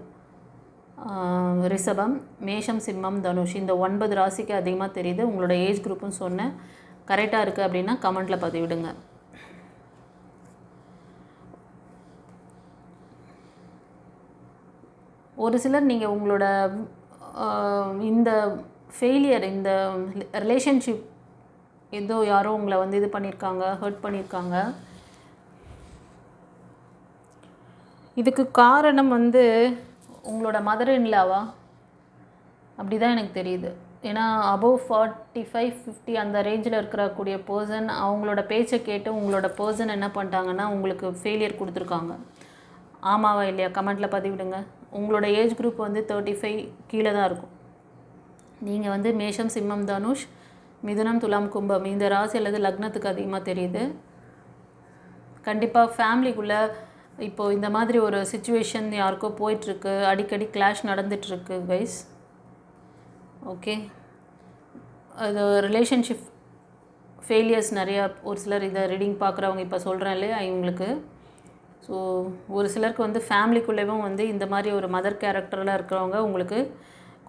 Speaker 1: ரிஷபம், மேஷம், சிம்மம், தனுஷ், இந்த 9 ராசிக்கு அதிகமாக தெரியுது. உங்களோட ஏஜ் குரூப்புன்னு சொன்னேன். கரெக்டாக இருக்குது அப்படின்னா கமெண்ட்டில் பதிவிடுங்க. ஒரு சிலர் நீங்கள் உங்களோட இந்த ஃபெயிலியர், இந்த ரிலேஷன்ஷிப் ஏதோ யாரோ உங்களை வந்து இது பண்ணியிருக்காங்க, ஹர்ட் பண்ணியிருக்காங்க. இதுக்கு காரணம் வந்து உங்களோட மதர் இன்லாவா? அப்படி தான் எனக்கு தெரியுது. ஏன்னா அபவ் 45-50 அந்த ரேஞ்சில் இருக்கக்கூடிய பர்சன் அவங்களோட பேச்சை கேட்டு உங்களோட பர்சன் என்ன பண்ணிட்டாங்கன்னா உங்களுக்கு ஃபெயிலியர் கொடுத்துருக்காங்க. ஆமாவா இல்லையா? கமெண்ட்டில் பதிவிடுங்க. உங்களோட ஏஜ் குரூப் வந்து 35 கீழே தான் இருக்கும். நீங்கள் வந்து மேஷம், சிம்மம், தனுஷ், மிதுனம், துலாம், கும்பம் இந்த ராசி அல்லது லக்னத்துக்கு அதிகமாக தெரியுது. கண்டிப்பாக ஃபேமிலிக்குள்ளே இப்போது இந்த மாதிரி ஒரு சிச்சுவேஷன் யாருக்கோ போயிட்டுருக்கு, அடிக்கடி கிளாஷ் நடந்துகிட்ருக்கு கைஸ். ஓகே, அது ரிலேஷன்ஷிப் ஃபெயிலியர்ஸ் நிறையா. ஒரு சிலர் இதை ரீடிங் பார்க்குறவங்க இப்போ சொல்கிறேன் இல்லையா இவங்களுக்கு. ஸோ ஒரு சிலருக்கு வந்து ஃபேமிலிக்குள்ளேயும் வந்து இந்த மாதிரி ஒரு மதர் கேரக்டரில் இருக்கிறவங்க உங்களுக்கு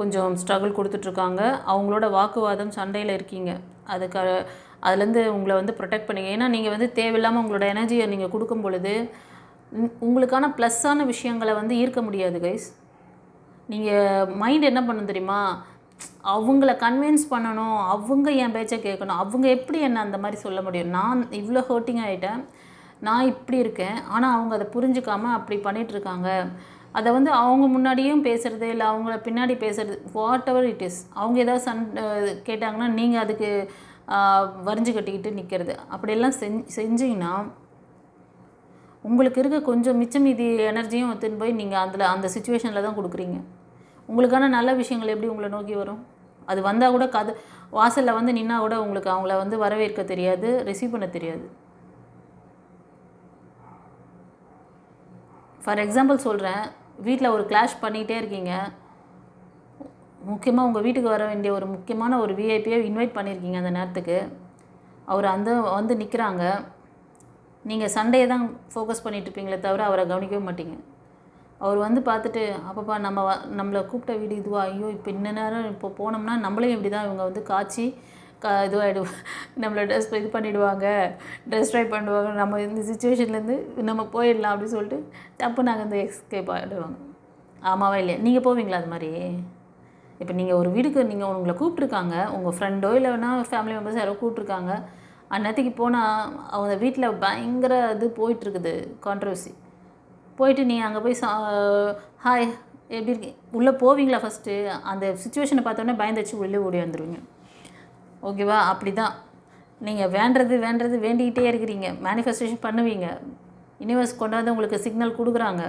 Speaker 1: கொஞ்சம் ஸ்ட்ரகிள் கொடுத்துட்ருக்காங்க. அவங்களோட வாக்குவாதம், சண்டையில் இருக்கீங்க. அதுலேருந்து உங்களை வந்து ப்ரொடெக்ட் பண்ணிங்க. ஏன்னா நீங்கள் வந்து தேவையில்லாமல் உங்களோட எனர்ஜியை நீங்கள் கொடுக்கும் பொழுது உங்களுக்கான ப்ளஸ்ஸான விஷயங்களை வந்து ஈர்க்க முடியாது கைஸ். நீங்கள் மைண்ட் என்ன பண்ணணும் தெரியுமா? அவங்கள கன்வின்ஸ் பண்ணணும், அவங்க என் பேச்சை கேட்கணும். அவங்க எப்படி என்ன அந்த மாதிரி சொல்ல முடியும்? நான் இவ்வளோ ஹர்ட்டிங் ஆகிட்டேன், நான் இப்படி இருக்கேன், ஆனால் அவங்க அதை புரிஞ்சுக்காமல் அப்படி பண்ணிகிட்ருக்காங்க. அதை வந்து அவங்க முன்னாடியும் பேசுகிறது இல்லை அவங்கள பின்னாடி பேசுகிறது, வாட் எவர் இட் இஸ். அவங்க ஏதாவது கேட்டாங்கன்னா நீங்கள் அதுக்கு வரிஞ்சு கட்டிக்கிட்டு நிற்கிறது. அப்படியெல்லாம் செஞ்சிங்கன்னா உங்களுக்கு இருக்க கொஞ்சம் மிச்சம் மீதி எனர்ஜியும் எடுத்துன்னு போய் நீங்கள் அந்த சிச்சுவேஷனில் தான் கொடுக்குறீங்க. உங்களுக்கான நல்ல விஷயங்கள் எப்படி உங்களை நோக்கி வரும்? அது வந்தால் கூட வாசலில் வந்து நின்னா கூட உங்களுக்கு அவங்கள வந்து வரவேற்க தெரியாது, ரிசீவ் பண்ண தெரியாது. ஃபார் எக்ஸாம்பிள் சொல்கிறேன், வீட்டில் ஒரு கிளாஷ் பண்ணிகிட்டே இருக்கீங்க. முக்கியமாக உங்கள் வீட்டுக்கு வர வேண்டிய ஒரு முக்கியமான ஒரு விஐபியை இன்வைட் பண்ணியிருக்கீங்க. அந்த நேரத்துக்கு அவர் வந்து நிற்கிறாங்க. நீங்கள் சண்டையை தான் ஃபோக்கஸ் பண்ணிகிட்ருப்பீங்களே தவிர அவரை கவனிக்கவே மாட்டீங்க. அவர் வந்து பார்த்துட்டு, அப்பப்பா நம்மளை கூப்பிட்ட வீடு இதுவா, ஐயோ இப்போ இன்ன நேரம் இப்போ போனோம்னா நம்மளே இப்படி தான் இவங்க வந்து காய்ச்சி இதுவாகிடுவோம், நம்மளை இது பண்ணிவிடுவாங்க, ட்ரெஸ் ட்ரை பண்ணுவாங்க, நம்ம இந்த சுச்சுவேஷன்லேருந்து நம்ம போயிடலாம் அப்படின்னு சொல்லிட்டு தப்பு நாங்கள் இந்த எஸ்கேப் ஆகிடுவாங்க. ஆமாவா இல்லையா? நீங்கள் போவீங்களா அது மாதிரி? இப்போ நீங்கள் ஒரு வீட்டுக்கு உங்களை கூப்பிட்ருக்காங்க, உங்கள் ஃப்ரெண்டோ இல்லைன்னா ஃபேமிலி மெம்பர்ஸ் யாரோ கூப்பிட்ருக்காங்க. அந்நேரத்துக்கு போனால் அவங்க வீட்டில் பயங்கர இது போயிட்டுருக்குது, கான்ட்ரவர்சி. போயிட்டு நீங்கள் அங்கே போய் ஹாய் எப்படி இருக்கீங்க உள்ளே போவீங்களா? ஃபஸ்ட்டு அந்த சுச்சுவேஷனை பார்த்தோன்னே பயந்துச்சு உள்ளே ஓடி வந்துடுவீங்க. ஓகேவா? அப்படி தான் நீங்கள் வேண்டிக்கிட்டே இருக்கிறீங்க, மேனிஃபெஸ்டேஷன் பண்ணுவீங்க. யூனிவர்ஸ் கொண்டாந்து உங்களுக்கு சிக்னல் கொடுக்குறாங்க.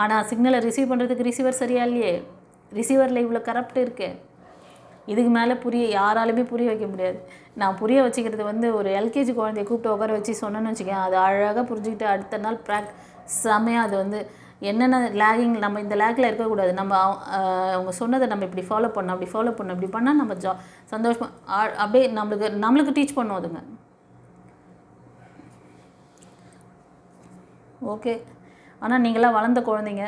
Speaker 1: ஆனால் சிக்னலை ரிசீவ் பண்ணுறதுக்கு ரிசீவர் சரியா இல்லையே. ரிசீவரில் இவ்வளோ கரப்ட் இருக்கு. இதுக்கு மேலே யாராலுமே புரிய வைக்க முடியாது. நான் புரிய வச்சுக்கிறது வந்து ஒரு எல்கேஜி குழந்தைய கூப்பிட்டு உட்கார வச்சு சொன்னேன்னு வச்சுக்கேன், அது அழகாக புரிஞ்சுக்கிட்டு அடுத்த நாள் செம்மையாக அது வந்து என்னென்ன லேகிங், நம்ம இந்த லேக்கில் இருக்கக்கூடாது, நம்ம அவங்க சொன்னதை நம்ம இப்படி ஃபாலோ பண்ணோம், இப்படி பண்ணால் நம்ம சந்தோஷமாக அப்படியே நம்மளுக்கு டீச் பண்ணோம் அதுங்க. ஓகே, ஆனால் நீங்களாம் வளர்ந்த குழந்தைங்க.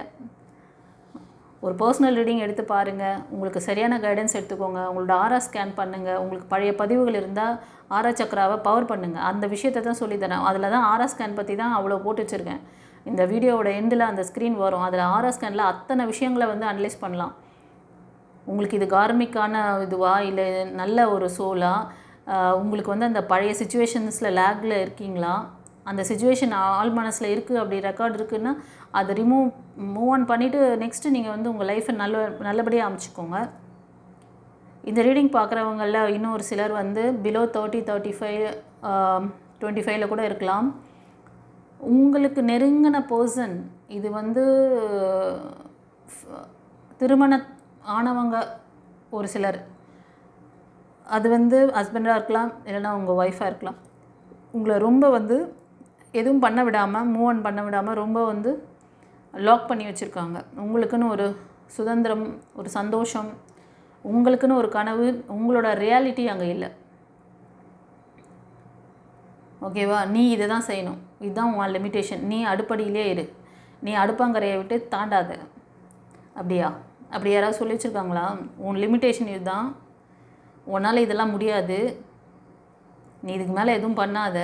Speaker 1: ஒரு பர்சனல் ரீடிங் எடுத்து பாருங்கள், உங்களுக்கு சரியான கைடன்ஸ் எடுத்துக்கோங்க. உங்களோட ஆரா ஸ்கேன் பண்ணுங்கள். உங்களுக்கு பழைய பதிவுகள் இருந்தால் ஆரா சக்கராவை பவர் பண்ணுங்கள். அந்த விஷயத்தை தான் சொல்லித்தரேன். அதில் தான் ஆரா ஸ்கேன் பற்றி தான் அவ்வளோ போட்டு வச்சுருக்கேன். இந்த வீடியோவோட எண்டில் அந்த ஸ்க்ரீன் வரும். அதில் ஆரா ஸ்கேனில் அத்தனை விஷயங்களை வந்து அனலைஸ் பண்ணலாம். உங்களுக்கு இது கார்மிக்கான இதுவா இல்லை நல்ல ஒரு சோலா, உங்களுக்கு வந்து அந்த பழைய சுச்சுவேஷன்ஸில் லேக்கில் இருக்கீங்களா, அந்த சுச்சுவேஷன் ஆள் மனசில் இருக்குது, அப்படி ரெக்கார்ட் இருக்குதுன்னா அதை மூவ் ஆன் பண்ணிவிட்டு நெக்ஸ்ட்டு நீங்கள் வந்து உங்கள் லைஃப்பை நல்லபடியாக அமைச்சிக்கோங்க. இந்த ரீடிங் பார்க்குறவங்களில் இன்னும் ஒரு சிலர் வந்து பிலோ 30, 35, 25 கூட இருக்கலாம். உங்களுக்கு நெருங்கின பர்சன், இது வந்து திருமண ஆனவங்க ஒரு சிலர் அது வந்து ஹஸ்பண்டாக இருக்கலாம், இல்லைனா உங்கள் ஒய்ஃபாக இருக்கலாம். உங்களை ரொம்ப வந்து எதுவும் பண்ண விடாமல், மூவ் ஆன் பண்ண விடாமல் ரொம்ப வந்து லாக் பண்ணி வச்சுருக்காங்க. உங்களுக்குன்னு ஒரு சுதந்திரம், ஒரு சந்தோஷம், உங்களுக்குன்னு ஒரு கனவு, உங்களோட ரியாலிட்டி அங்கே இல்லை. ஓகேவா? நீ இதை தான் செய்யணும், இதுதான் உன் லிமிட்டேஷன், நீ அடுப்படியிலே இரு, நீ அடுப்பாங்கரையை விட்டு தாண்டாத. அப்படியா? அப்படி யாராவது சொல்லி வச்சுருக்காங்களா? உன் லிமிட்டேஷன் இதுதான், உன்னால் இதெல்லாம் முடியாது, நீ இதுக்கு மேலே எதுவும் பண்ணாத,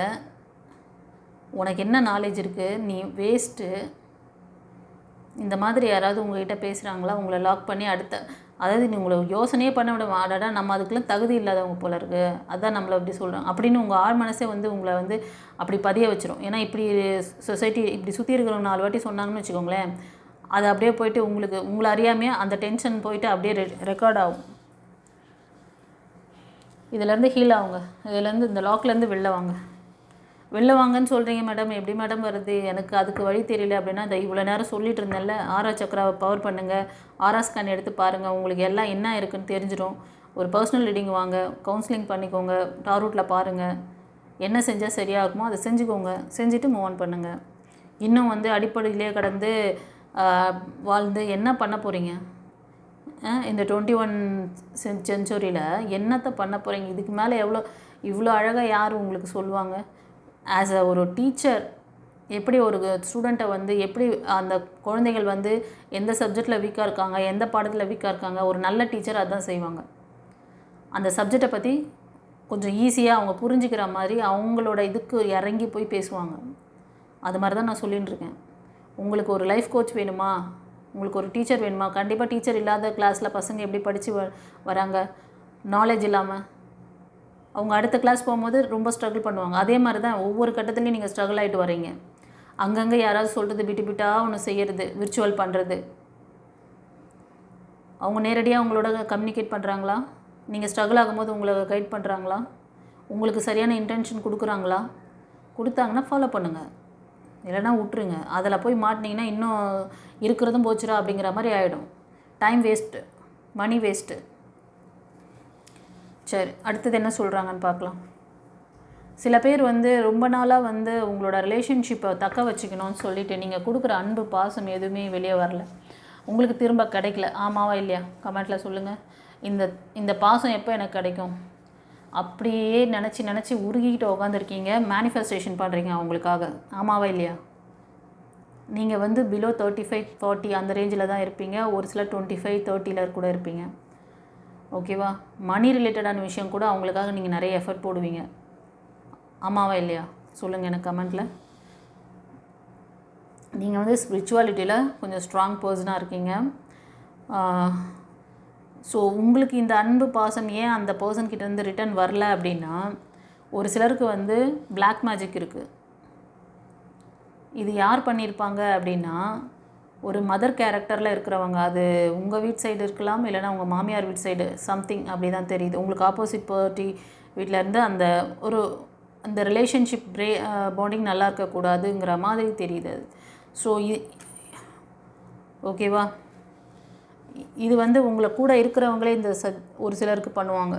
Speaker 1: உனக்கு என்ன நாலேஜ் இருக்குது, நீ வேஸ்ட்டு. இந்த மாதிரி யாராவது உங்கள்கிட்ட பேசுகிறாங்களா? உங்களை லாக் பண்ணி அதாவது நீ உங்களை யோசனையே பண்ண விட ஆடாடா நம்ம அதுக்கெல்லாம் தகுதி இல்லாதவங்க போல இருக்குது, அதான் நம்மளை அப்படி சொல்கிறோம் அப்படின்னு உங்கள் ஆழ் மனசே வந்து உங்களை வந்து அப்படி பதிய வச்சிரும். ஏன்னா இப்படி சொசைட்டி இப்படி சுற்றி இருக்கிறவங்க 4 வாட்டி சொன்னாங்கன்னு வச்சுக்கோங்களேன், அது அப்படியே போயிட்டு உங்களை அறியாமையே அந்த டென்ஷன் போயிட்டு அப்படியே ரெக்கார்ட் ஆகும். இதிலேருந்து ஹீல் ஆகுங்க. இதிலேருந்து இந்த லாக்லேருந்து வெளில வாங்கன்னு சொல்கிறீங்க மேடம், எப்படி மேடம் வருது, எனக்கு அதுக்கு வழி தெரியல அப்படின்னா, இந்த இவ்வளோ நேரம் சொல்லிட்டு இருந்தேன்ல, ஆரா சக்கராவை பவர் பண்ணுங்கள், ஆரா ஸ்கேன் எடுத்து பாருங்கள், உங்களுக்கு எல்லாம் என்ன இருக்குன்னு தெரிஞ்சிடும். ஒரு பர்சனல் ரீடிங் வாங்க, கவுன்சிலிங் பண்ணிக்கோங்க, டாரூட்டில் பாருங்கள், என்ன செஞ்சால் சரியாகுமோ அதை செஞ்சுக்கோங்க, செஞ்சுட்டு மூவ் ஆன் பண்ணுங்கள். இன்னும் வந்து அடிப்படையிலே கடந்து வாழ்ந்து என்ன பண்ண போகிறீங்க? இந்த 21 செஞ்சுரியில் என்னத்தை பண்ண போகிறீங்க? இதுக்கு மேலே இவ்வளோ அழகாக யார் உங்களுக்கு சொல்லுவாங்க? ஆஸ் ஒரு டீச்சர் எப்படி ஒரு ஸ்டூடெண்ட்டை வந்து எப்படி அந்த குழந்தைகள் வந்து எந்த சப்ஜெக்டில் வீக்காக இருக்காங்க, எந்த பாடத்தில் வீக்காக இருக்காங்க, ஒரு நல்ல டீச்சர் அதுதான் செய்வாங்க. அந்த சப்ஜெக்டை பற்றி கொஞ்சம் ஈஸியாக அவங்க புரிஞ்சுக்கிற மாதிரி அவங்களோட இதுக்கு இறங்கி போய் பேசுவாங்க. அது மாதிரி தான் நான் சொல்லின்னு இருக்கேன். உங்களுக்கு ஒரு லைஃப் கோச் வேணுமா, உங்களுக்கு ஒரு டீச்சர் வேணுமா? கண்டிப்பாக டீச்சர் இல்லாத கிளாஸில் பசங்க எப்படி படித்து வராங்க, நாலேஜ் இல்லாமல் அவங்க அடுத்த கிளாஸ் போகும்போது ரொம்ப ஸ்ட்ரகிள் பண்ணுவாங்க. அதே மாதிரி தான் ஒவ்வொரு கட்டத்துலேயும் நீங்கள் ஸ்ட்ரகிள் ஆகிட்டு வரீங்க. அங்கங்கே யாராவது சொல்கிறது பிட்டாக ஒன்று செய்கிறது, விர்ச்சுவல் பண்ணுறது, அவங்க நேரடியாக அவங்களோட கம்யூனிகேட் பண்ணுறாங்களா? நீங்கள் ஸ்ட்ரகிள் ஆகும்போது உங்களை கைட் பண்ணுறாங்களா? உங்களுக்கு சரியான இன்டென்ஷன் கொடுக்குறாங்களா? கொடுத்தாங்கன்னா ஃபாலோ பண்ணுங்கள், இல்லைனா விட்டுருங்க. அதில் போய் மாட்டினீங்கன்னா இன்னும் இருக்கிறதும் போச்சுரா அப்படிங்கிற மாதிரி ஆகிடும். Time waste, money waste. சரி, அடுத்தது என்ன சொல்கிறாங்கன்னு பார்க்கலாம். சில பேர் வந்து ரொம்ப நாளாக வந்து உங்களோட ரிலேஷன்ஷிப்பை தக்க வச்சுக்கணும்னு சொல்லிவிட்டு நீங்கள் கொடுக்குற அன்பு பாசம் எதுவுமே வெளியே வரல, உங்களுக்கு திரும்ப கிடைக்கல. ஆமாவா இல்லையா? கமெண்ட்டில் சொல்லுங்கள். இந்த பாசம் எப்போ எனக்கு கிடைக்கும் அப்படியே நினச்சி உருகிக்கிட்டு உட்காந்துருக்கீங்க, மேனிஃபெஸ்டேஷன் பண்ணுறீங்க அவங்களுக்காக. ஆமாவா இல்லையா? நீங்கள் வந்து பிலோ 35-40 அந்த ரேஞ்சில் தான் இருப்பீங்க. ஒரு சிலர் 25-30 கூட இருப்பீங்க. ஓகேவா? மணி ரிலேட்டடான விஷயம் கூட அவங்களுக்காக நீங்கள் நிறைய எஃபர்ட் போடுவீங்க. ஆமாவா இல்லையா? சொல்லுங்கள் எனக்கு கமெண்ட்டில். நீங்கள் வந்து ஸ்பிரிச்சுவாலிட்டியில் கொஞ்சம் ஸ்ட்ராங் பர்சனாக இருக்கீங்க. ஸோ உங்களுக்கு இந்த அன்பு பாசம் ஏன் அந்த பர்சன்கிட்டேருந்து ரிட்டர்ன் வரல அப்படின்னா, ஒரு சிலருக்கு வந்து பிளாக் மேஜிக் இருக்குது. இது யார் பண்ணியிருப்பாங்க அப்படின்னா, ஒரு மதர் கேரக்டரில் இருக்கிறவங்க. அது உங்கள் வீட்டு சைடு இருக்கலாம், இல்லைனா உங்கள் மாமியார் வீட்டு சைடு சம்திங் அப்படி தான் தெரியுது. உங்களுக்கு ஆப்போசிட் பார்ட்டி வீட்டிலேருந்து அந்த ரிலேஷன்ஷிப் பாண்டிங் நல்லா இருக்கக்கூடாதுங்கிற மாதிரி தெரியுது அது. ஸோ ஓகேவா? இது வந்து உங்களை கூட இருக்கிறவங்களே ஒரு சிலருக்கு பண்ணுவாங்க.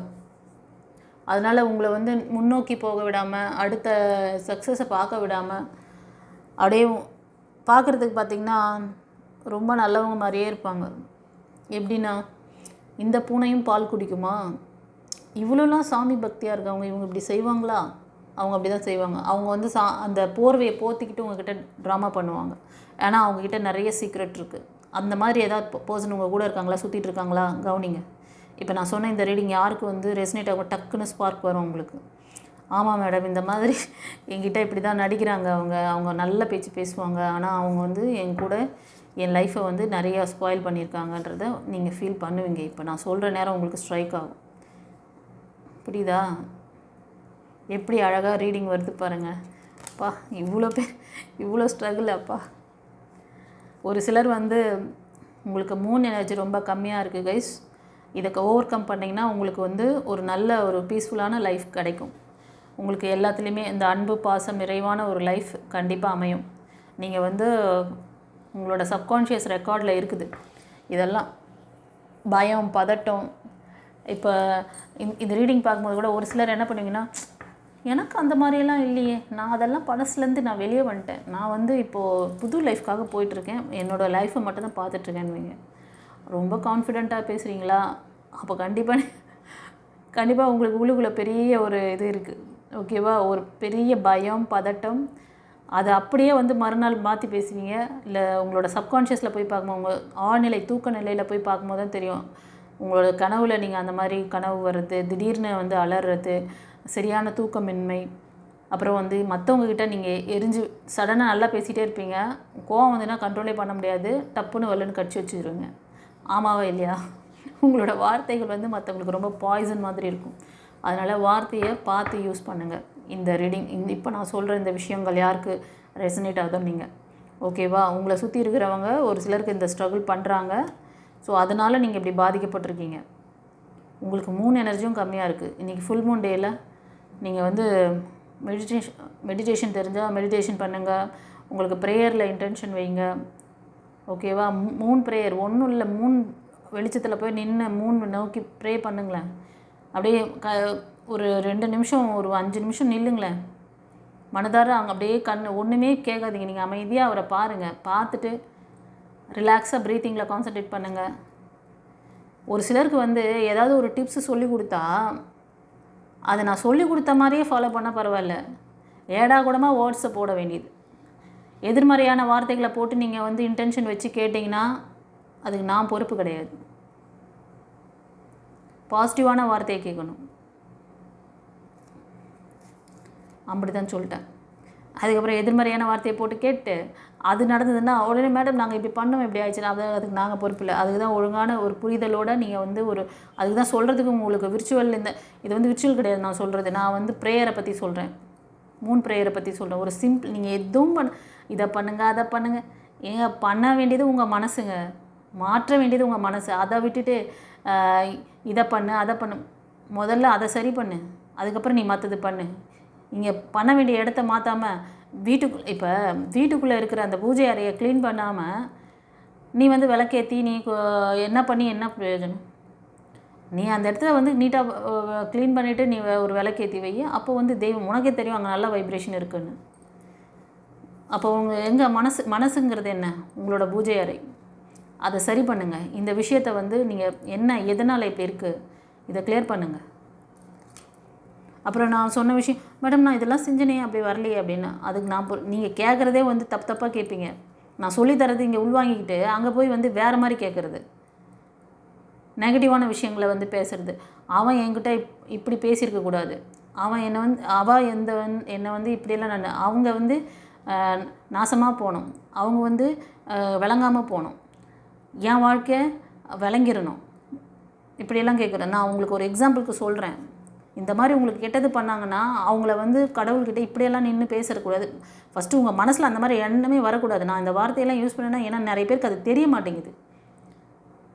Speaker 1: அதனால் உங்களை வந்து முன்னோக்கி போக விடாமல், அடுத்த சக்ஸஸை பார்க்க விடாமல், அப்படியே பார்க்குறதுக்கு பார்த்திங்கன்னா ரொம்ப நல்லவங்க மாதிரியே இருப்பாங்க. எப்படின்னா, இந்த பூனையும் பால் குடிக்குமா, இவ்வளோலாம் சாமி பக்தியாக இருக்கவங்க இவங்க இப்படி செய்வாங்களா? அவங்க அப்படி தான் செய்வாங்க. அவங்க வந்து அந்த போர்வையை போத்திக்கிட்டு உங்ககிட்ட ட்ராமா பண்ணுவாங்க. ஏன்னா அவங்கக்கிட்ட நிறைய சீக்ரெட் இருக்குது. அந்த மாதிரி ஏதாவது பர்சன் உங்கள் கூட இருக்காங்களா, சுற்றிட்டு இருக்காங்களா? கவனிங்க. இப்போ நான் சொன்ன இந்த ரீடிங் யாருக்கு வந்து ரெசனேட் ஆகும், டக்குன்னு ஸ்பார்க் வரும் உங்களுக்கு. ஆமாம் மேடம், இந்த மாதிரி என்கிட்ட இப்படி தான் நடிக்கிறாங்க, அவங்க நல்ல பேச்சு பேசுவாங்க, ஆனால் அவங்க வந்து என் கூட என் லைஃப்பை வந்து நிறையா ஸ்பாயில் பண்ணியிருக்காங்கன்றத நீங்கள் ஃபீல் பண்ணுவீங்க. இப்போ நான் சொல்கிற நேரம் உங்களுக்கு ஸ்ட்ரைக் ஆகும். புரியுதா? எப்படி அழகாக ரீடிங் வருது பாருங்கள். அப்பா, இவ்வளோ ஸ்ட்ரகிள் அப்பா. ஒரு சிலர் வந்து உங்களுக்கு மூன் எனர்ஜி ரொம்ப கம்மியாக இருக்குது கைஸ். இதை ஓவர் கம் பண்ணிங்கன்னா உங்களுக்கு வந்து ஒரு பீஸ்ஃபுல்லான லைஃப் கிடைக்கும். உங்களுக்கு எல்லாத்துலேயுமே இந்த அன்பு பாசம் நிறைவான ஒரு லைஃப் கண்டிப்பாக அமையும். நீங்கள் வந்து உங்களோட சப்கான்ஷியஸ் ரெக்கார்டில் இருக்குது இதெல்லாம். பயம், பதட்டம், இப்போ இந்த ரீடிங் பார்க்கும்போது கூட ஒரு சிலர் என்ன பண்ணுவீங்கன்னா, எனக்கு அந்த மாதிரியெல்லாம் இல்லையே, நான் அதெல்லாம் பழசுலேருந்து நான் வெளியே வந்துட்டேன், நான் வந்து இப்போது புது லைஃப்காக போயிட்டுருக்கேன், என்னோடய லைஃப்பை மட்டும் தான் பார்த்துட்ருக்கேன்னுவீங்க. ரொம்ப கான்ஃபிடெண்ட்டாக பேசுகிறீங்களா? அப்போ கண்டிப்பாக உங்களுக்கு உள்ளுக்குள்ளே பெரிய ஒரு இது இருக்குது, ஓகேவா? ஒரு பெரிய பயம், பதட்டம், அதை அப்படியே வந்து மறுநாள் மாற்றி பேசுவீங்க. இல்லை உங்களோட சப்கான்ஷியஸில் போய் பார்க்கும்போது, உங்கள் ஆழ்நிலை தூக்க நிலையில் போய் பார்க்கும்போது தான் தெரியும், உங்களோட கனவில் நீங்கள் அந்த மாதிரி கனவு வர்றது, திடீர்னு வந்து அலறது, சரியான தூக்கமின்மை, அப்புறம் வந்து மற்றவங்கக்கிட்ட நீங்கள் எரிஞ்சு சடனாக நல்லா பேசிகிட்டே இருப்பீங்க, கோவம் வந்துன்னா கண்ட்ரோலே பண்ண முடியாது, டப்புன்னு வரலன்னு கடிச்சு வச்சுருவீங்க. ஆமாவா இல்லையா? உங்களோட வார்த்தைகள் வந்து மற்றவங்களுக்கு ரொம்ப பாய்சன் மாதிரி இருக்கும். அதனால் வார்த்தையை பார்த்து யூஸ் பண்ணுங்கள். இந்த ரீடிங் இப்போ நான் சொல்கிற இந்த விஷயங்கள் யாருக்கு ரெசனேட் ஆகுதோ நீங்கள், ஓகேவா? உங்களை சுற்றி இருக்கிறவங்க ஒரு சிலருக்கு இந்த ஸ்ட்ரகிள் பண்ணுறாங்க. ஸோ அதனால் நீங்கள் இப்படி பாதிக்கப்பட்டிருக்கீங்க. உங்களுக்கு மூன் எனர்ஜியும் கம்மியாக இருக்குது. இன்றைக்கி ஃபுல் மூன் டேயில் நீங்கள் வந்து மெடிடேஷன் தெரிஞ்சால் மெடிடேஷன் பண்ணுங்கள். உங்களுக்கு ப்ரேயரில் இன்டென்ஷன் வைங்க, ஓகேவா? மூன் ப்ரேயர் ஒன்றும் இல்லை, மூன் வெளிச்சத்தில் போய் நின்று மூன் நோக்கி ப்ரே பண்ணுங்களேன். அப்படியே ஒரு 2 நிமிஷம், ஒரு 5 நிமிஷம் நில்லுங்களேன். மனதார அங்கே அப்படியே ஒன்றுமே கேட்காதீங்க, நீங்கள் அமைதியாக அவரை பாருங்கள். பார்த்துட்டு ரிலாக்ஸாக ப்ரீத்திங்கில் கான்சன்ட்ரேட் பண்ணுங்கள். ஒரு சிலருக்கு வந்து ஏதாவது ஒரு டிப்ஸு சொல்லி கொடுத்தா அதை நான் சொல்லி கொடுத்த மாதிரியே ஃபாலோ பண்ணால் பரவாயில்ல, ஏடா கூடமாக வேர்ட்ஸை போட வேண்டியது. எதிர்மறையான வார்த்தைகளை போட்டு நீங்கள் வந்து இன்டென்ஷன் வச்சு கேட்டிங்கன்னா அதுக்கு நான் பொறுப்பு கிடையாது. பாசிட்டிவான வார்த்தையை கேட்கணும். அப்படி தான் சொல்லிட்டேன். அதுக்கப்புறம் எதிர்மறையான வார்த்தையை போட்டு கேட்டு அது நடந்ததுன்னா உடனே மேடம் நாங்கள் இப்படி பண்ணோம், இப்படி ஆயிடுச்சுன்னா அதுக்கு நாங்கள் பொறுப்பு இல்லை. அதுக்கு தான் ஒழுங்கான ஒரு புரிதலோடு நீங்கள் வந்து அதுக்கு தான் சொல்கிறதுக்கு உங்களுக்கு விர்ச்சுவல் இது வந்து விர்ச்சுவல் கிடையாது. நான் சொல்கிறது நான் வந்து ப்ரேயரை பற்றி சொல்கிறேன், மூன் ப்ரேயரை பற்றி சொல்கிறேன். ஒரு சிம்பிள், நீங்கள் எதுவும் இதை பண்ணுங்கள் அதை பண்ணுங்கள், ஏங்க பண்ண வேண்டியது உங்கள் மனசுங்க, மாற்ற வேண்டியது உங்கள் மனசு. அதை விட்டுட்டு இதை பண்ணு அதை பண்ணு, முதல்ல அதை சரி பண்ணு, அதுக்கப்புறம் நீ மற்றது பண்ணு. இங்கே பண்ண வேண்டிய இடத்த மாற்றாமல் இப்போ வீட்டுக்குள்ளே இருக்கிற அந்த பூஜை அறையை க்ளீன் பண்ணாமல் நீ வந்து விளக்கேற்றி நீ என்ன பண்ணி என்ன பிரயோஜனம்? நீ அந்த இடத்துல வந்து நீட்டாக க்ளீன் பண்ணிவிட்டு நீ ஒரு விளக்கேற்றி வை. அப்போ வந்து தெய்வம் உனக்கே தெரியும் அங்கே நல்ல வைப்ரேஷன் இருக்குன்னு. அப்போ எங்கள் மனசுங்கிறது என்ன? உங்களோட பூஜை அறை. அதை சரி பண்ணுங்கள். இந்த விஷயத்தை வந்து நீங்கள் என்ன எதனால் இப்படி இருக்குது இதை கிளியர் பண்ணுங்கள். அப்புறம் நான் சொன்ன விஷயம், மேடம் நான் இதெல்லாம் செஞ்சனே அப்படி வரலையே அப்படின்னு, அதுக்கு நீங்கள் கேட்குறதே வந்து தப்பாக கேட்பீங்க. நான் சொல்லித்தரது இங்கே உள்வாங்கிக்கிட்டு அங்கே போய் வந்து வேறு மாதிரி கேட்குறது, நெகட்டிவான விஷயங்களை வந்து பேசுகிறது. அவன் என்கிட்ட இப்படி பேசியிருக்கக்கூடாது, அவன் என்னை வந்து இப்படியெல்லாம் அவங்க வந்து நாசமாக போகணும், அவங்க வந்து விளங்காமல் போகணும், என் வாழ்க்கை விளங்கிடணும், இப்படியெல்லாம் கேட்குறேன். நான் உங்களுக்கு ஒரு எக்ஸாம்பிளுக்கு சொல்கிறேன். இந்த மாதிரி உங்களுக்கு கெட்டது பண்ணாங்கன்னா அவங்கள வந்து கடவுள்கிட்ட இப்படியெல்லாம் நின்று பேசக்கூடாது. ஃபஸ்ட்டு உங்கள் மனசில் அந்த மாதிரி எண்ணமே வரக்கூடாது. நான் இந்த வார்த்தையெல்லாம் யூஸ் பண்ணேன்னா, ஏன்னா நிறைய பேருக்கு அது தெரிய மாட்டேங்குது.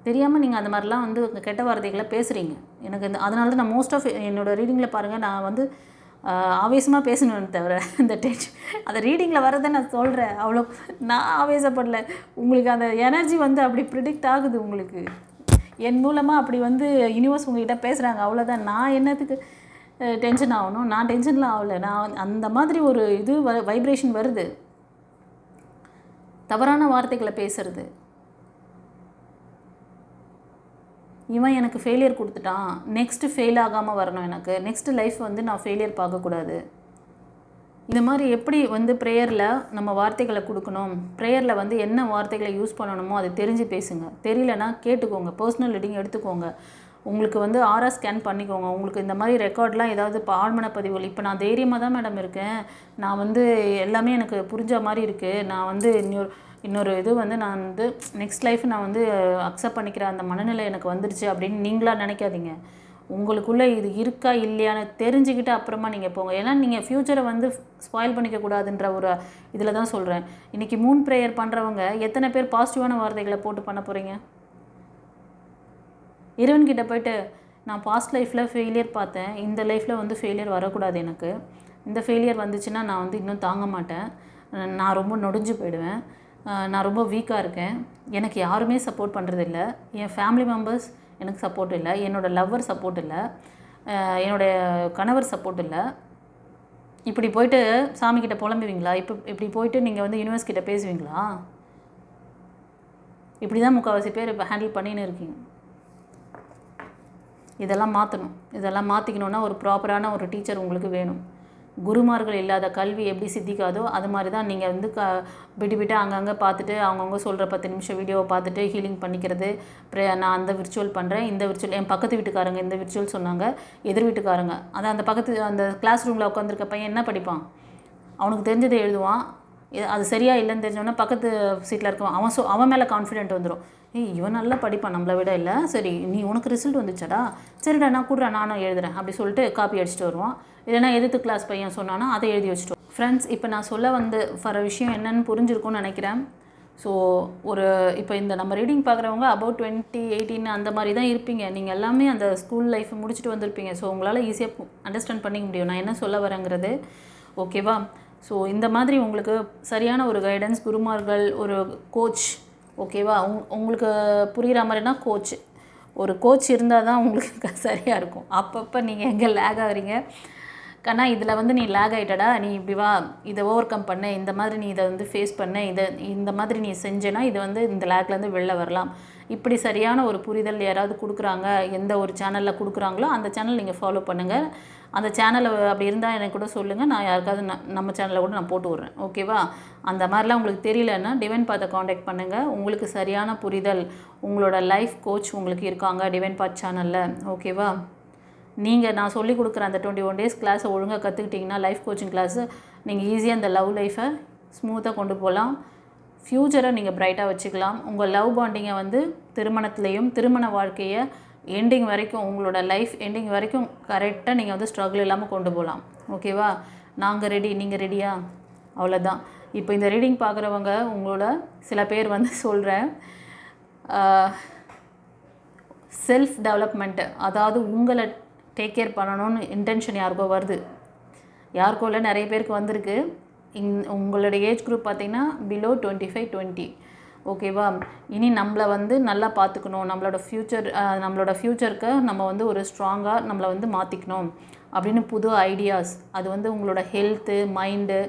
Speaker 1: தெரியாமல் நீங்கள் அந்த மாதிரிலாம் வந்து கெட்ட வார்த்தைகளை பேசுகிறீங்க. எனக்கு அதனால தான் நான் மோஸ்ட் ஆஃப் என்னோடய ரீடிங்கில் பாருங்கள், நான் வந்து ஆவேசமாக பேசணுன்னு தவிர இந்த டென்ஷன் அந்த ரீடிங்கில் வரதை நான் சொல்கிறேன். அவ்வளோ நான் ஆவேசப்படல. உங்களுக்கு அந்த எனர்ஜி வந்து அப்படி ப்ரிடிக்ட் ஆகுது. உங்களுக்கு என் மூலமாக அப்படி வந்து யூனிவர்ஸ் உங்கள்கிட்ட பேசுகிறாங்க, அவ்வளோதான். நான் என்னத்துக்கு டென்ஷன் ஆகணும்? நான் டென்ஷன்லாம் ஆகலை. நான் அந்த மாதிரி ஒரு வைப்ரேஷன் வருது. தவறான வார்த்தைகளை பேசுறது, இவன் எனக்கு ஃபெயிலியர் கொடுத்துட்டான், நெக்ஸ்ட்டு ஃபெயில் ஆகாமல் வரணும், எனக்கு நெக்ஸ்ட்டு லைஃப் வந்து நான் ஃபெயிலியர் பார்க்கக்கூடாது. இந்த மாதிரி எப்படி வந்து ப்ரேயரில் நம்ம வார்த்தைகளை கொடுக்கணும், ப்ரேயரில் வந்து என்ன வார்த்தைகளை யூஸ் பண்ணணுமோ அதை தெரிஞ்சு பேசுங்க. தெரியலனா கேட்டுக்கோங்க, பர்சனல் ரீடிங் எடுத்துக்கோங்க. உங்களுக்கு வந்து ஆரா ஸ்கேன் பண்ணிக்கோங்க. உங்களுக்கு இந்த மாதிரி ரெக்கார்ட்லாம் ஏதாவது இப்போ ஆழ்மன பதிவுகள், இப்போ நான் தைரியமாக தான் மேடம் இருக்கேன், நான் வந்து எல்லாமே எனக்கு புரிஞ்ச மாதிரி இருக்குது, நான் வந்து இன்னொரு இது வந்து நான் வந்து நெக்ஸ்ட் லைஃப் நான் வந்து அக்செப்ட் பண்ணிக்கிற அந்த மனநிலை எனக்கு வந்துடுச்சு அப்படின்னு நீங்களாக நினைக்காதீங்க. உங்களுக்குள்ளே இது இருக்கா இல்லையான்னு தெரிஞ்சுக்கிட்டு அப்புறமா நீங்கள் போங்க. ஏன்னா நீங்கள் ஃப்யூச்சரை வந்து ஸ்பாயில் பண்ணிக்கக்கூடாதுன்ற ஒரு இதில் தான் சொல்கிறேன். இன்றைக்கி மூன் ப்ரேயர் பண்ணுறவங்க எத்தனை பேர் பாசிட்டிவான வார்த்தைகளை போட்டு பண்ண போகிறீங்க? இறைவன்கிட்ட போய்ட்டு நான் பாஸ்ட் லைஃப்பில் ஃபெயிலியர் பார்த்தேன், இந்த லைஃப்பில் வந்து ஃபெயிலியர் வரக்கூடாது, எனக்கு இந்த ஃபெயிலியர் வந்துச்சுன்னா நான் வந்து இன்னும் தாங்க மாட்டேன், நான் ரொம்ப நொடிஞ்சு போயிடுவேன், நான் ரொம்ப வீக்காக இருக்கேன், எனக்கு யாருமே சப்போர்ட் பண்ணுறதில்ல, என் ஃபேமிலி மெம்பர்ஸ் எனக்கு சப்போர்ட் இல்லை, என்னோடய லவ்வர் சப்போர்ட் இல்லை, என்னுடைய கணவர் சப்போர்ட் இல்லை. இப்படி போயிட்டு சாமிக்கிட்ட புலம்புவீங்களா? இப்படி போயிட்டு நீங்கள் வந்து யூனிவர்ஸ் கிட்ட பேசுவீங்களா? இப்படி தான் முக்கால்வாசி பேர் இப்போ ஹேண்டில் பண்ணின்னு இருக்கீங்க. இதெல்லாம் மாற்றணும். இதெல்லாம் மாற்றிக்கணுன்னா ஒரு ப்ராப்பரான ஒரு டீச்சர் உங்களுக்கு வேணும். குருமார்கள் இல்லாத கல்வி எப்படி சித்திக்காதோ அது மாதிரி தான் நீங்கள் வந்து விட்டு அங்கங்கே பார்த்துட்டு அவங்கவுங்க சொல்கிற 10 நிமிஷம் வீடியோவை பார்த்துட்டு ஹீலிங் பண்ணிக்கிறது. நான் அந்த விர்ச்சுவல் பண்ணுறேன், இந்த விர்ச்சுவல், என் பக்கத்து வீட்டுக்காரங்க இந்த விர்ச்சுவல் சொன்னாங்க, எதிர் வீட்டுக்காரங்க, அதான் அந்த கிளாஸ் ரூமில் உட்காந்துருக்க பையன் என்ன படிப்பான்? அவனுக்கு தெரிஞ்சதை எழுதுவான். அது சரியாக இல்லைன்னு தெரிஞ்சவொன்னே பக்கத்து சீட்டில் இருக்கவன் அவன் மேலே கான்ஃபிடென்ட் வந்துடும். இவன் நல்லா படிப்பான் நம்மளை விட, இல்லை சரி நீ உனக்கு ரிசல்ட் வந்துச்சாடா, சரிடா நான் கூடுறேன் நானும் எழுதுறேன் அப்படி சொல்லிட்டு காப்பி அடிச்சுட்டு வருவான். இல்லைனா எதிர்த்து கிளாஸ் பையன் சொன்னானா அதை எழுதி வச்சுட்டு. ஃப்ரெண்ட்ஸ், இப்போ நான் சொல்ல வர விஷயம் என்னென்னு புரிஞ்சிருக்கும்னு நினைக்கிறேன். ஸோ இப்போ இந்த நம்ம ரீடிங் பார்க்குறவங்க அபவுட் 2018 அந்த மாதிரி தான் இருப்பீங்க. நீங்கள் எல்லாமே அந்த ஸ்கூல் லைஃப் முடிச்சுட்டு வந்திருப்பீங்க. ஸோ உங்களால் ஈஸியாக அண்டர்ஸ்டாண்ட் பண்ணிக்க முடியும் நான் என்ன சொல்ல வரேங்கிறது. ஓகேவா? ஸோ இந்த மாதிரி உங்களுக்கு சரியான ஒரு கைடன்ஸ், குருமார்கள், ஒரு கோச், ஓகேவா? உங்களுக்கு புரிகிற மாதிரினா ஒரு கோச் இருந்தால் தான் உங்களுக்கு சரியாக இருக்கும். அப்பப்போ நீங்கள் எங்கே லேக் ஆகிறீங்க கண்ணா, இதில் வந்து நீ லேக் ஆகிட்டடா, நீ இப்படி வா, இதை ஓவர் கம் பண்ண, இந்த மாதிரி நீ இதை வந்து ஃபேஸ் பண்ண, இந்த மாதிரி நீ செஞ்சேன்னா இது வந்து இந்த லேக்லேருந்து வெளில வரலாம். இப்படி சரியான ஒரு புரிதல் யாராவது கொடுக்குறாங்க, எந்த ஒரு சேனலில் கொடுக்குறாங்களோ அந்த சேனல் நீங்கள் ஃபாலோ பண்ணுங்கள். அந்த சேனலை அப்படி இருந்தால் எனக்கு கூட சொல்லுங்கள், நான் யாருக்காவது நம்ம சேனலில் கூட நான் போட்டு விட்றேன். ஓகேவா? அந்த மாதிரிலாம் உங்களுக்கு தெரியலன்னா டிவைன் பாத்தை காண்டாக்ட் பண்ணுங்கள். உங்களுக்கு சரியான புரிதல், உங்களோட லைஃப் கோச் உங்களுக்கு இருக்காங்க டிவைன் பாத் சேனலில். ஓகேவா? நீங்கள் நான் சொல்லிக் கொடுக்குற அந்த 21 days கிளாஸை ஒழுங்காக கற்றுக்கிட்டிங்கன்னா, லைஃப் கோச்சிங் கிளாஸு, நீங்கள் ஈஸியாக அந்த லவ் லைஃப்பை ஸ்மூத்தாக கொண்டு போகலாம். ஃப்யூச்சரை நீங்கள் ப்ரைட்டாக வச்சுக்கலாம். உங்கள் லவ் பாண்டிங்கை வந்து திருமணத்துலேயும் திருமண வாழ்க்கையை எண்டிங் வரைக்கும், உங்களோட லைஃப் எண்டிங் வரைக்கும் கரெக்டாக நீங்கள் வந்து ஸ்ட்ரகிள் இல்லாமல் கொண்டு போகலாம். ஓகேவா? நாங்கள் ரெடி, நீங்கள் ரெடியா? அவ்வளோதான். இப்போ இந்த ரீடிங் பார்க்குறவங்க உங்களோட சில பேர் வந்து சொல்கிறேன், செல்ஃப் டெவலப்மெண்ட்டு, அதாவது உங்களை டேக் கேர் பண்ணணும்னு இன்டென்ஷன் யாருக்கோ வருது, யாருக்கோ இல்லை நிறைய பேருக்கு வந்திருக்கு. உங்களோட ஏஜ் குரூப் பார்த்திங்கன்னா பிலோ 25-20. ஓகேவா? இனி நம்மளை வந்து நல்லா பார்த்துக்கணும், நம்மளோட ஃப்யூச்சருக்கு நம்ம வந்து ஒரு ஸ்ட்ராங்காக நம்மளை வந்து மாற்றிக்கணும் அப்படின்னு புது ஐடியாஸ், அது வந்து உங்களோட ஹெல்த்து, மைண்டு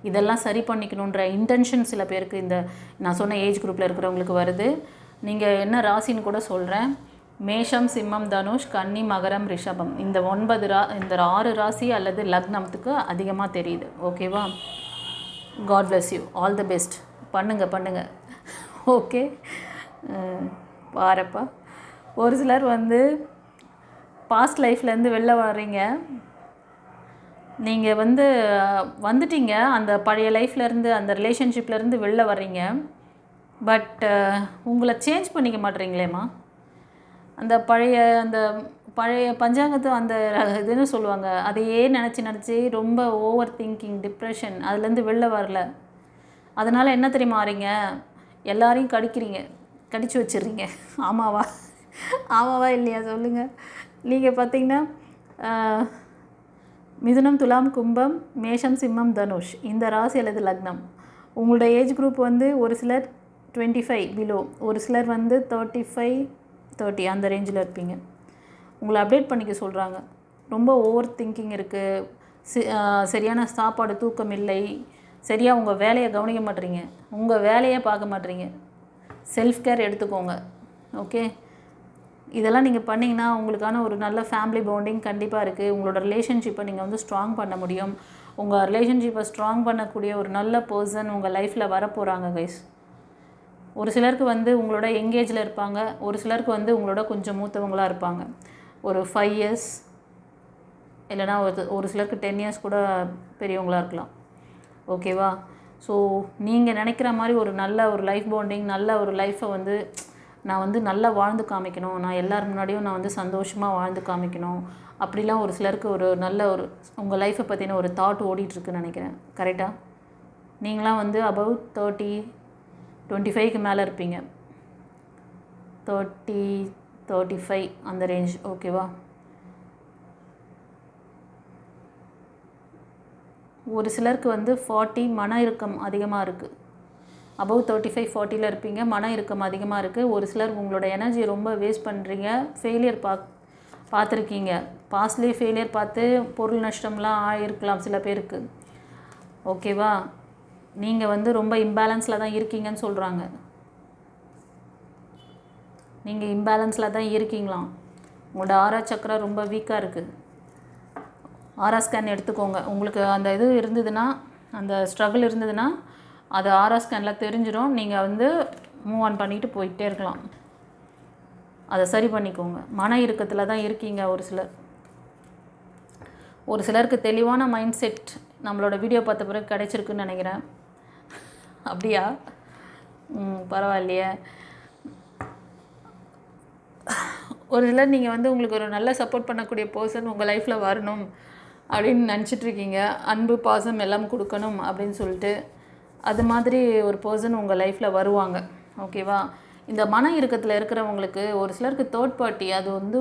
Speaker 1: இதெல்லாம் சரி பண்ணிக்கணுன்ற இன்டென்ஷன் சில பேருக்கு இந்த நான் சொன்ன ஏஜ் குரூப்பில் இருக்கிறவங்களுக்கு வருது. நீங்கள் என்ன ராசின்னு கூட சொல்கிறேன். மேஷம், சிம்மம், தனுஷ், கன்னி, மகரம், ரிஷபம், இந்த 6 ராசி அல்லது லக்னத்துக்கு அதிகமாக தெரியுது. ஓகேவா? God bless you, all the best. பண்ணுங்க. ஓகே, பாருப்பா. ஒரு சிலர் வந்து பாஸ்ட் லைஃப்லேருந்து வெளில வர்றீங்க, நீங்கள் வந்து வந்துட்டீங்க அந்த பழைய லைஃப்லேருந்து, அந்த ரிலேஷன்ஷிப்லேருந்து வெளில வர்றீங்க. பட் உங்களை சேஞ்ச் பண்ணிக்க மாட்டேறீங்களேம்மா. அந்த பழைய பஞ்சாங்கத்தை அந்த இதுன்னு சொல்லுவாங்க, அதையே நினச்சி ரொம்ப ஓவர் திங்கிங், டிப்ரெஷன், அதுலேருந்து வெளில வரல. அதனால் என்ன தெரியுமா ஆறீங்க? எல்லாரையும் கடிச்சு வச்சிடுறீங்க. ஆமாவா இல்லையா சொல்லுங்கள். நீங்கள் பார்த்தீங்கன்னா மிதுனம், துலாம், கும்பம், மேஷம், சிம்மம், தனுஷ் இந்த ராசி அல்லது லக்னம். உங்களோட ஏஜ் குரூப் வந்து ஒரு சிலர் 25 பிலோ, ஒரு சிலர் வந்து 35-30 அந்த ரேஞ்சில் இருப்பீங்க. உங்களை அப்டேட் பண்ணிக்க சொல்கிறாங்க. ரொம்ப ஓவர் திங்கிங் இருக்குது, சரியான சாப்பாடு, தூக்கம் இல்லை, சரியாக உங்கள் வேலையை கவனிக்க மாட்டேறீங்க, உங்கள் வேலையை பார்க்க மாட்டேறீங்க. செல்ஃப் கேர் எடுத்துக்கோங்க. ஓகே, இதெல்லாம் நீங்கள் பண்ணிங்கன்னா உங்களுக்கான ஒரு நல்ல ஃபேமிலி பாண்டிங் கண்டிப்பாக இருக்குது. உங்களோட ரிலேஷன்ஷிப்பை நீங்கள் வந்து ஸ்ட்ராங் பண்ண முடியும். உங்கள் ரிலேஷன்ஷிப்பை ஸ்ட்ராங் பண்ணக்கூடிய ஒரு நல்ல பர்சன் உங்கள் லைஃப்பில் வரப்போகிறாங்க கைஸ். ஒரு சிலருக்கு வந்து உங்களோட எங்கேஜில் இருப்பாங்க, ஒரு சிலருக்கு வந்து உங்களோட கொஞ்சம் மூத்தவங்களாக இருப்பாங்க. ஒரு 5 years இல்லைனா ஒரு சிலருக்கு 10 years கூட பெரியவங்களாக இருக்கலாம். ஓகேவா? ஸோ நீங்கள் நினைக்கிற மாதிரி ஒரு நல்ல ஒரு லைஃப் பாண்டிங், நல்ல ஒரு லைஃப்பை வந்து நான் வந்து நல்லா வாழ்ந்து காமிக்கணும், நான் எல்லார் முன்னாடியும் நான் வந்து சந்தோஷமாக வாழ்ந்து காமிக்கணும் அப்படிலாம் ஒரு சிலருக்கு ஒரு நல்ல ஒரு உங்கள் லைஃப்பை பற்றின ஒரு தாட் ஓடிட்டுருக்குன்னு நினைக்கிறேன். கரெக்டாக? நீங்களாம் வந்து அபவுட் 30-25க்கு மேலே இருப்பீங்க. 30-35 அந்த ரேஞ்ச். ஓகேவா? ஒரு சிலருக்கு வந்து 40 மன இறுக்கம் அதிகமாக இருக்குது. அபவ் 35-40 இருப்பீங்க. மன இறுக்கம் அதிகமாக இருக்குது. ஒரு சிலர் உங்களோட எனர்ஜி ரொம்ப வேஸ்ட் பண்ணுறீங்க. ஃபெயிலியர் பார்த்துருக்கீங்க. பாஸ்ட்லேயே ஃபெயிலியர் பார்த்து பொருள் நஷ்டம்லாம் ஆகிருக்கலாம் சில பேருக்கு. ஓகேவா? நீங்கள் வந்து ரொம்ப இம்பேலன்ஸில் தான் இருக்கீங்கன்னு சொல்கிறாங்க. நீங்கள் இம்பேலன்ஸில் தான் இருக்கீங்களாம். உங்களோட ஆரா சக்கரா ரொம்ப வீக்காக இருக்குது. ஆரா ஸ்கேன் எடுத்துக்கோங்க. உங்களுக்கு அந்த இது இருந்ததுன்னா, அந்த ஸ்ட்ரகிள் இருந்ததுன்னா அது ஆரா ஸ்கேனில் தெரிஞ்சிடும். நீங்கள் வந்து மூவ் ஆன் பண்ணிட்டு போயிட்டே இருக்கலாம். அதை சரி பண்ணிக்கோங்க. மன இறுக்கத்தில் தான் இருக்கீங்க ஒரு சிலருக்கு தெளிவான மைண்ட் செட் நம்மளோட வீடியோ பார்த்த பிறகு கிடைச்சிருக்குன்னு நினைக்கிறேன். அப்படியா? பரவாயில்லையே. ஒரு சிலர் நீங்கள் வந்து உங்களுக்கு ஒரு நல்ல சப்போர்ட் பண்ணக்கூடிய பர்சன் உங்கள் லைஃப்பில் வரணும் அப்படின்னு நினச்சிட்ருக்கீங்க. அன்பு பாசம் எல்லாம் கொடுக்கணும் அப்படின்னு சொல்லிட்டு அது மாதிரி ஒரு பர்சன் உங்கள் லைஃப்பில் வருவாங்க. ஓகேவா? இந்த மன இறுக்கத்தில் இருக்கிறவங்களுக்கு ஒரு சிலருக்கு தேர்ட் பார்ட்டி, அது வந்து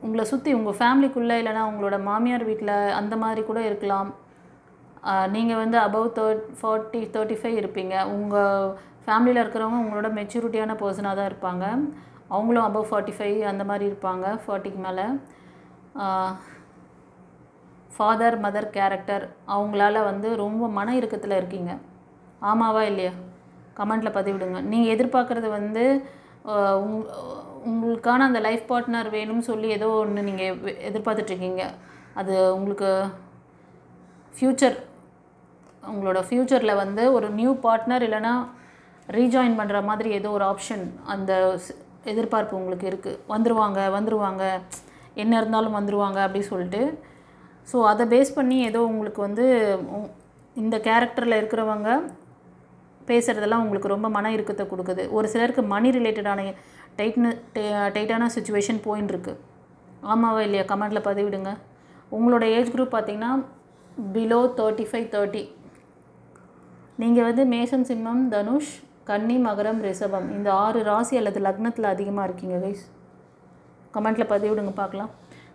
Speaker 1: உங்களை சுற்றி உங்கள் ஃபேமிலிக்குள்ளே இல்லைனா உங்களோட மாமியார் வீட்டில் அந்த மாதிரி கூட இருக்கலாம். நீங்கள் வந்து அபவ் 40-35 இருப்பீங்க. உங்கள் ஃபேமிலியில் இருக்கிறவங்க உங்களோட மெச்சூரிட்டியான பர்சனாக தான் இருப்பாங்க. அவங்களும் அபவ் 45 அந்த மாதிரி இருப்பாங்க, 40க்கு மேலே. ஃபாதர் மதர் கேரக்டர் அவங்களால வந்து ரொம்ப மன இறுக்கத்தில் இருக்கீங்க. ஆமாவா இல்லையா? கமெண்ட்டில் பதிவிடுங்க. நீங்கள் எதிர்பார்க்குறது வந்து உங்களுக்கான அந்த லைஃப் பார்ட்னர் வேணும்னு சொல்லி ஏதோ ஒன்று நீங்கள் எதிர்பார்த்துட்ருக்கீங்க. அது உங்களுக்கு உங்களோட ஃப்யூச்சரில் வந்து ஒரு நியூ பார்ட்னர் இல்லைனா ரீஜாயின் பண்ணுற மாதிரி ஏதோ ஒரு ஆப்ஷன், அந்த எதிர்பார்ப்பு உங்களுக்கு இருக்குது. வந்துருவாங்க என்ன இருந்தாலும் வந்துருவாங்க அப்படி சொல்லிட்டு. ஸோ அதை பேஸ் பண்ணி ஏதோ உங்களுக்கு வந்து இந்த கேரக்டரில் இருக்கிறவங்க பேசுகிறதெல்லாம் உங்களுக்கு ரொம்ப மன இறுக்கத்தை கொடுக்குது. ஒரு சிலருக்கு மணி ரிலேட்டடான டைட்டான சுச்சுவேஷன் போயின்னு இருக்குது. ஆமாவா இல்லையா? கமெண்ட்டில் பதிவிடுங்க. உங்களோட ஏஜ் குரூப் பார்த்திங்கன்னா பிலோ 35-30. நீங்கள் வந்து மேஷம், சிம்மம், தனுஷ், கன்னி, மகரம், ரிஷபம் இந்த 6 ராசி அல்லது லக்னத்தில் அதிகமாக இருக்கீங்க கைஸ். கமெண்ட்டில் பதிவிடுங்க பார்க்கலாம்.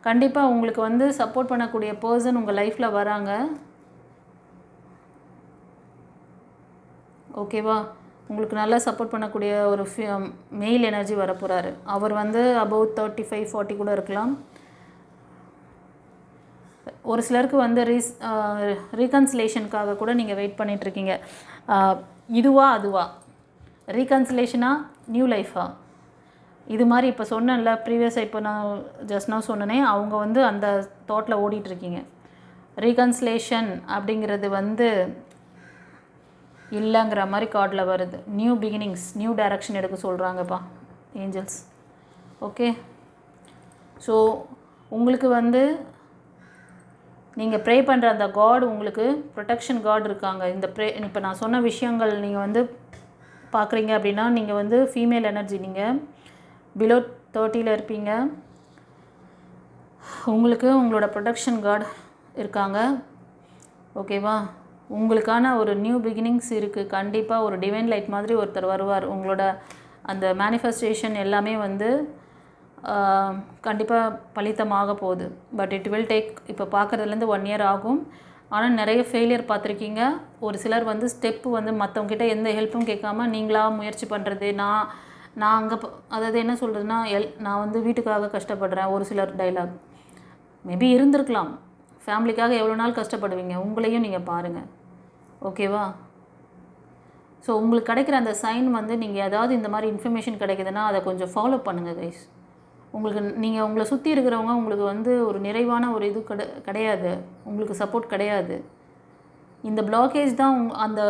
Speaker 1: கண்டிப்பாக உங்களுக்கு வந்து சப்போர்ட் பண்ணக்கூடிய பர்சன் உங்கள் லைஃப்பில் வராங்க. ஓகேவா? உங்களுக்கு நல்லா சப்போர்ட் பண்ணக்கூடிய ஒரு மெயில் எனர்ஜி வரப்போகிறாரு. அவர் வந்து அபவ் 35-40 கூட இருக்கலாம். ஒரு சிலருக்கு வந்து ரீகன்சிலேஷனுக்காக கூட நீங்கள் வெயிட் பண்ணிகிட்ருக்கீங்க. இதுவா அதுவா? ரீகன்சிலேஷனா நியூ லைஃபா? இது மாதிரி இப்போ சொன்னேன்ல ப்ரீவியஸாக, இப்போ நான் ஜஸ்ட் நான் சொன்னனே, அவங்க வந்து அந்த தாட்டில் ஓடிட்டுருக்கீங்க. ரீகன்சிலேஷன் அப்படிங்கிறது வந்து இல்லைங்கிற மாதிரி கார்டில் வருது. நியூ பிகினிங்ஸ், நியூ டைரக்ஷன் எடுக்க சொல்கிறாங்கப்பா ஏஞ்சல்ஸ். ஓகே, ஸோ உங்களுக்கு வந்து நீங்கள் ப்ரே பண்ணுற அந்த காட், உங்களுக்கு ப்ரொடெக்ஷன் காட் இருக்காங்க. இப்போ நான் சொன்ன விஷயங்கள் நீங்கள் வந்து பார்க்குறீங்க அப்படின்னா, நீங்கள் வந்து ஃபீமேல் எனர்ஜி, நீங்கள் பிலோ 30 இருப்பீங்க. உங்களுக்கு உங்களோட ப்ரொடெக்ஷன் காட் இருக்காங்க. ஓகேவா? உங்களுக்கான ஒரு நியூ பிகினிங்ஸ் இருக்குது. கண்டிப்பாக ஒரு டிவைன் லைட் மாதிரி ஒருத்தர் வருவார். உங்களோட அந்த மேனிஃபெஸ்டேஷன் எல்லாமே வந்து கண்டிப்பாக பலித்தமாக போகுது. பட் இட் வில் டேக், இப்போ பார்க்குறதுலேருந்து 1 இயர் ஆகும். ஆனால் நிறைய ஃபெயிலியர் பார்த்துருக்கீங்க. ஒரு சிலர் வந்து ஸ்டெப்பு வந்து மற்றவங்ககிட்ட எந்த ஹெல்ப்பும் கேட்காம நீங்களாக முயற்சி பண்ணுறது. நான் அங்கே அதாவது என்ன சொல்கிறதுனா, நான் வந்து வீட்டுக்காக கஷ்டப்படுறேன். ஒரு சிலர் டைலாக் மேபி இருந்திருக்கலாம். ஃபேமிலிக்காக எவ்வளோ நாள் கஷ்டப்படுவீங்க? உங்களையும் நீங்கள் பாருங்கள். ஓகேவா? ஸோ உங்களுக்கு கிடைக்கிற அந்த சைன் வந்து நீங்கள் ஏதாவது இந்த மாதிரி இன்ஃபர்மேஷன் கிடைக்குதுன்னா அதை கொஞ்சம் ஃபாலோ பண்ணுங்கள் கைஸ். நீங்கள் உங்களை சுற்றி இருக்கிறவங்க உங்களுக்கு வந்து ஒரு நிறைவான ஒரு இது கிடையாது, உங்களுக்கு சப்போர்ட் கிடையாது. இந்த பிளாக்கேஜ் தான் அந்த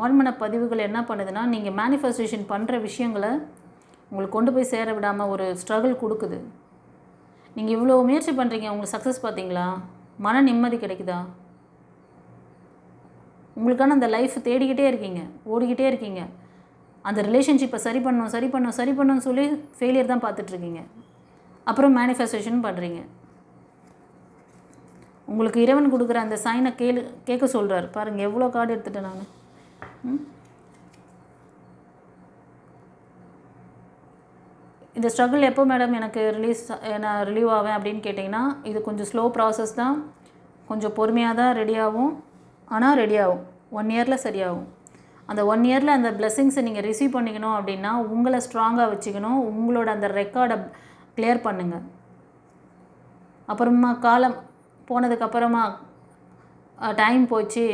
Speaker 1: ஆழ்மன பதிவுகள் என்ன பண்ணுதுன்னா, நீங்கள் மேனிஃபெஸ்டேஷன் பண்ணுற விஷயங்களை உங்களுக்கு கொண்டு போய் சேர விடாமல் ஒரு ஸ்ட்ரகிள் கொடுக்குது. நீங்கள் இவ்வளோ முயற்சி பண்ணுறீங்க, உங்களுக்கு சக்ஸஸ் பார்த்தீங்களா? மன நிம்மதி கிடைக்குதா? உங்களுக்கான அந்த லைஃப் தேடிக்கிட்டே இருக்கீங்க, ஓடிக்கிட்டே இருக்கீங்க. அந்த ரிலேஷன்ஷிப்பை சரி பண்ணணும்னு சொல்லி ஃபெயிலியர் தான் பார்த்துட்ருக்கீங்க. அப்புறம் மேனிஃபெஸ்டேஷன் பண்ணுறீங்க. உங்களுக்கு இறைவன் கொடுக்குற அந்த சைனை கேட்க சொல்கிறார். பாருங்கள் எவ்வளோ கார்டு எடுத்துட்டேன் நான். இந்த ஸ்ட்ரகிள் எப்போ மேடம் எனக்கு ரிலீவ் ஆவேன் அப்படின்னு கேட்டிங்கன்னா, இது கொஞ்சம் ஸ்லோ ப்ராசஸ் தான். கொஞ்சம் பொறுமையாக தான் ரெடி ஆகும். ஆனால் ரெடி ஆகும். 1 இயரில் சரியாகும். அந்த 1 இயரில் அந்த பிளெஸ்ஸிங்ஸை நீங்கள் ரிசீவ் பண்ணிக்கணும் அப்படின்னா உங்களை ஸ்ட்ராங்காக வச்சுக்கணும். உங்களோட அந்த ரெக்கார்டை கிளியர் பண்ணுங்கள். அப்புறமா காலம் போனதுக்கப்புறமா டைம் போச்சு,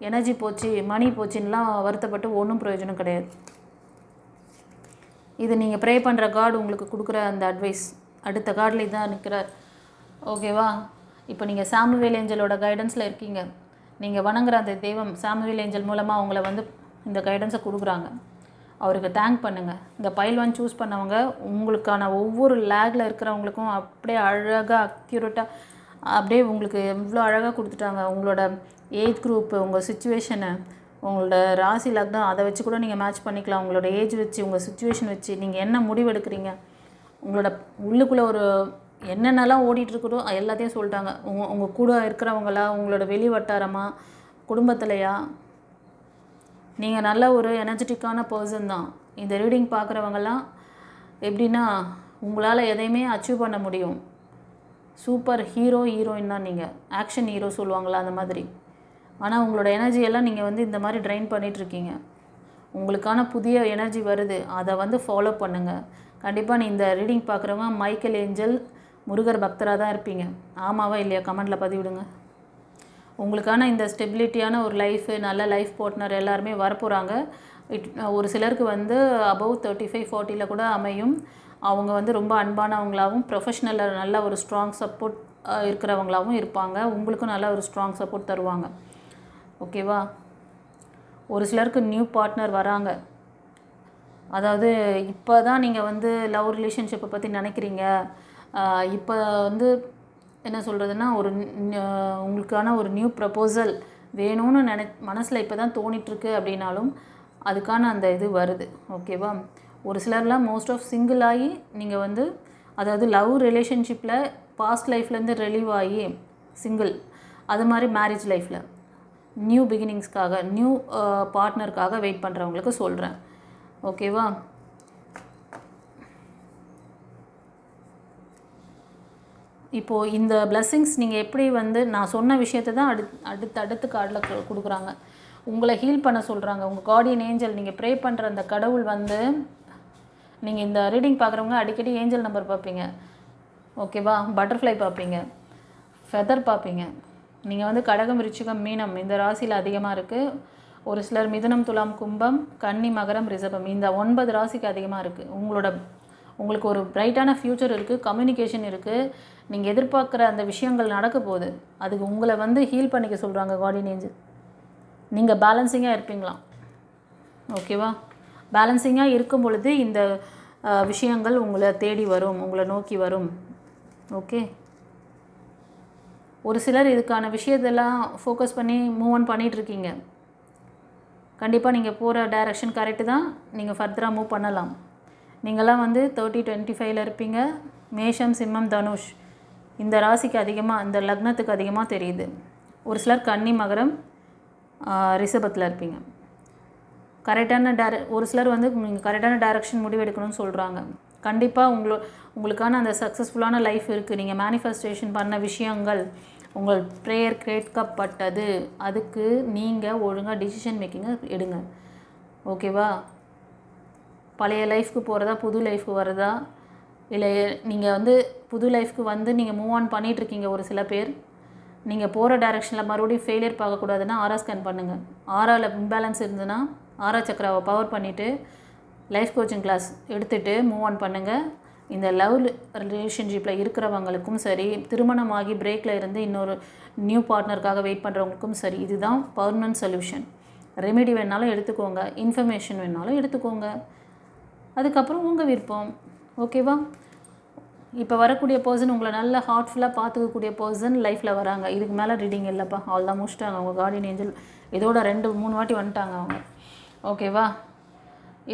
Speaker 1: எனர்ஜி போச்சு, மணி போச்சுன்னெலாம் வருத்தப்பட்டு ஒன்றும் பிரயோஜனம் கிடையாது. இது நீங்கள் ப்ரே பண்ணுற காட் உங்களுக்கு கொடுக்குற அந்த அட்வைஸ். அடுத்த கார்டில் இதான் நிற்கிறார். ஓகேவா? இப்போ நீங்கள் சாமுவேல் ஏஞ்சலோட கைடன்ஸில் இருக்கீங்க. நீங்கள் வணங்குற அந்த தெய்வம் சாமுவேல் ஏஞ்சல் மூலமாக அவங்கள வந்து இந்த கைடன்ஸை கொடுக்குறாங்க. அவருக்கு தேங்க் பண்ணுங்கள். இந்த பைல்வான் சூஸ் பண்ணவங்க உங்களுக்கான ஒவ்வொரு லேகில் இருக்கிறவங்களுக்கும் அப்படியே அழகாக அக்யூரேட்டாக அப்படியே உங்களுக்கு எவ்வளோ அழகாக கொடுத்துட்டாங்க. உங்களோட ஏஜ் குரூப்பு, உங்கள் சுச்சுவேஷனை, உங்களோட ராசி லக்னம் அதை வச்சு கூட நீங்கள் மேட்ச் பண்ணிக்கலாம். உங்களோட ஏஜ் வச்சு, உங்கள் சுச்சுவேஷன் வச்சு நீங்கள் என்ன முடிவு எடுக்கிறீங்க, உங்களோட உள்ளுக்குள்ளே ஒரு என்னென்னலாம் ஓடிட்டுருக்குதோ எல்லாத்தையும் சொல்லிட்டாங்க. உங்கள் கூட இருக்கிறவங்களா, உங்களோட வெளி வட்டாரமா, குடும்பத்திலையா, நீங்கள் நல்ல ஒரு எனர்ஜெட்டிக்கான பர்சன் தான். இந்த ரீடிங் பார்க்குறவங்கலாம் எப்படின்னா உங்களால் எதையுமே அச்சீவ் பண்ண முடியும். சூப்பர் ஹீரோயின் தான் நீங்கள். ஆக்ஷன் ஹீரோ சொல்லுவாங்களா அந்த மாதிரி. ஆனால் உங்களோட எனர்ஜியெல்லாம் நீங்கள் வந்து இந்த மாதிரி ட்ரைன் பண்ணிகிட்ருக்கீங்க. உங்களுக்கான புதிய எனர்ஜி வருது, அதை வந்து ஃபாலோ பண்ணுங்கள். கண்டிப்பாக இந்த ரீடிங் பார்க்குறவங்க மைக்கேல் ஏஞ்சல் முருகர் பக்தராக தான் இருப்பீங்க. ஆமாவா இல்லையா கமெண்டில் பதிவிடுங்க. உங்களுக்கான இந்த ஸ்டெபிலிட்டியான ஒரு லைஃபு, நல்ல லைஃப் பார்ட்னர் எல்லாருமே வரப்போகிறாங்க. ஒரு சிலருக்கு வந்து அபவ் 35-40 கூட அமையும். அவங்க வந்து ரொம்ப அன்பானவங்களாகவும் ப்ரொஃபஷ்னலில் நல்ல ஒரு ஸ்ட்ராங் சப்போர்ட் இருக்கிறவங்களாகவும் இருப்பாங்க. உங்களுக்கும் நல்ல ஒரு ஸ்ட்ராங் சப்போர்ட் தருவாங்க. ஓகேவா? ஒரு சிலருக்கு நியூ பார்ட்னர் வராங்க. அதாவது இப்போ தான் நீங்கள் வந்து லவ் ரிலேஷன்ஷிப்பை பற்றி நினைக்கிறீங்க. இப்போ வந்து என்ன சொல்கிறதுனா உங்களுக்கான ஒரு நியூ ப்ரப்போசல் வேணும்னு மனசில் இப்போ தான் தோணிகிட்ருக்கு அப்படின்னாலும் அதுக்கான அந்த இது வருது. ஓகேவா? ஒரு சிலர்லாம் மோஸ்ட் ஆஃப் சிங்கிள் ஆகி நீங்கள் வந்து அதாவது லவ் ரிலேஷன்ஷிப்பில் பாஸ்ட் லைஃப்லேருந்து ரிலீவ் ஆகி சிங்கிள், அது மாதிரி மேரேஜ் லைஃப்பில் நியூ பிகினிங்ஸ்க்காக நியூ பார்ட்னருக்காக வெயிட் பண்ணுறவங்களுக்கு சொல்கிறேன். ஓகேவா? இப்போது இந்த பிளெஸ்ஸிங்ஸ் நீங்கள் எப்படி வந்து நான் சொன்ன விஷயத்தை தான் அடுத்த கார்டில் கொடுக்குறாங்க. உங்களை ஹீல் பண்ண சொல்கிறாங்க. உங்கள் கார்டியன் ஏஞ்சல், நீங்கள் ப்ரே பண்ணுற அந்த கடவுள் வந்து நீங்கள் இந்த ரீடிங் பார்க்குறவங்க அடிக்கடி ஏஞ்சல் நம்பர் பார்ப்பீங்க. ஓகேவா? பட்டர்ஃப்ளை பார்ப்பீங்க, ஃபெதர் பார்ப்பீங்க. நீங்கள் வந்து கடகம், விருச்சிகம், மீனம் இந்த ராசியில் அதிகமாக இருக்குது. ஒரு சிலர் மிதுனம், துலாம், கும்பம், கன்னி, மகரம், ரிஷபம் இந்த 9 ராசிக்கு அதிகமாக இருக்குது. உங்களுக்கு ஒரு பிரைட்டான ஃப்யூச்சர் இருக்குது, கம்யூனிகேஷன் இருக்குது. நீங்கள் எதிர்பார்க்குற அந்த விஷயங்கள் நடக்க போகுது. அதுக்கு உங்களை வந்து ஹீல் பண்ணிக்க சொல்கிறாங்க கார்டியன் ஏஞ்சல். நீங்கள் பேலன்சிங்காக இருப்பீங்களாம். ஓகேவா? பேலன்சிங்காக இருக்கும் பொழுது இந்த விஷயங்கள் உங்களை தேடி வரும், உங்களை நோக்கி வரும். ஓகே? ஒரு சிலர் இதுக்கான விஷயத்தெல்லாம் ஃபோக்கஸ் பண்ணி மூவ் ஆன் பண்ணிகிட்ருக்கீங்க. கண்டிப்பாக நீங்கள் போகிற டைரக்ஷன் கரெக்டு தான். நீங்கள் ஃபர்தராக மூவ் பண்ணலாம். நீங்களாம் வந்து 30-25 இருப்பீங்க. மேஷம், சிம்மம், தனுஷ் இந்த ராசிக்கு அதிகமாக, இந்த லக்னத்துக்கு அதிகமாக தெரியுது. ஒரு சிலர் கன்னி, மகரம், ரிஷபத்தில் இருப்பீங்க. கரெக்டான ஒரு சிலர் வந்து நீங்கள் கரெக்டான டைரக்ஷன் முடிவு எடுக்கணும்னு சொல்கிறாங்க. கண்டிப்பாக உங்களுக்கான அந்த சக்ஸஸ்ஃபுல்லான லைஃப் இருக்குது. நீங்கள் மேனிஃபெஸ்டேஷன் பண்ண விஷயங்கள் உங்கள் ப்ரேயர் கேட்கப்பட்டது. அதுக்கு நீங்கள் ஒழுங்காக டிசிஷன் மேக்கிங்கை எடுங்க. ஓகேவா? பழைய லைஃப்க்கு போகிறதா, புது லைஃப்க்கு வரதா, இல்லை நீங்கள் வந்து புது லைஃப்க்கு வந்து நீங்கள் மூவ் ஆன் பண்ணிகிட்ருக்கீங்க. ஒரு சில பேர் நீங்கள் போகிற டைரெக்ஷனில் மறுபடியும் ஃபெயிலியர் பார்க்கக்கூடாதுன்னா ஆரா ஸ்கேன் பண்ணுங்கள். ஆராவில் இம்பேலன்ஸ் இருந்ததுன்னா ஆரா சக்கராவை பவர் பண்ணிவிட்டு லைஃப் கோச்சிங் கிளாஸ் எடுத்துகிட்டு மூவ் ஆன் பண்ணுங்கள். இந்த லவ் ரிலேஷன்ஷிப்பில் இருக்கிறவங்களுக்கும் சரி, திருமணமாகி பிரேக்கில் இருந்து இன்னொரு நியூ பார்ட்னருக்காக வெயிட் பண்ணுறவங்களுக்கும் சரி, இதுதான் பர்மனன்ட் சொல்யூஷன். ரெமெடி வேணாலும் எடுத்துக்கோங்க, இன்ஃபர்மேஷன் வேணாலும் எடுத்துக்கோங்க. அதுக்கப்புறம் உங்கள் விருப்பம். ஓகேவா? இப்போ வரக்கூடிய பர்சன் உங்களை நல்ல ஹார்ட்ஃபுல்லாக பார்த்துக்கக்கூடிய பர்சன் லைஃப்பில் வராங்க. இதுக்கு மேலே ரீடிங் இல்லைப்பா, ஆல் தான் முடிச்சிட்டாங்க. அவங்க கார்டியன் ஏஞ்சல் இதோட 2-3 வாட்டி வந்துட்டாங்க அவங்க. ஓகேவா?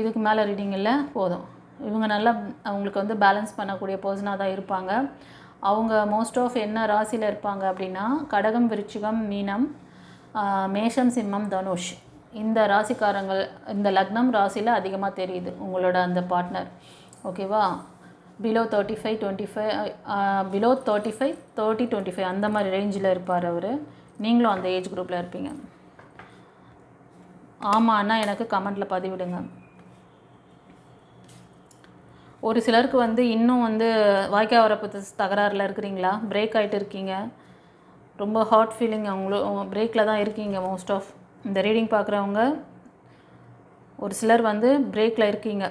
Speaker 1: இதுக்கு மேலே ரீடிங் இல்லை, போதும். இவங்க நல்லா அவங்களுக்கு வந்து பேலன்ஸ் பண்ணக்கூடிய பர்சனாக தான் இருப்பாங்க. அவங்க மோஸ்ட் ஆஃப் என்ன ராசியில் இருப்பாங்க அப்படின்னா கடகம், விருச்சிகம், மீனம், மேஷம், சிம்மம், தனுஷ் இந்த ராசிக்காரங்கள், இந்த லக்னம் ராசியில் அதிகமாக தெரியுது உங்களோட அந்த பார்ட்னர். ஓகேவா? பிலோ 35 30-25 அந்த மாதிரி ரேஞ்சில் இருப்பார் அவர். நீங்களும் அந்த ஏஜ் குரூப்பில் இருப்பீங்க. ஆமான்னா எனக்கு கமெண்ட்டில் பதிவிடுங்க. ஒரு சிலருக்கு வந்து இன்னும் வந்து வாய்க்கா வரப்பு தகராறில் இருக்கிறீங்களா, பிரேக் ஆகிட்டு இருக்கீங்க, ரொம்ப ஹார்ட் ஃபீலிங், அவங்களும் பிரேக்கில் தான் இருக்கீங்க. மோஸ்ட் ஆஃப் இந்த ரீடிங் பார்க்குறவங்க ஒரு சிலர் வந்து பிரேக்கில் இருக்கீங்க.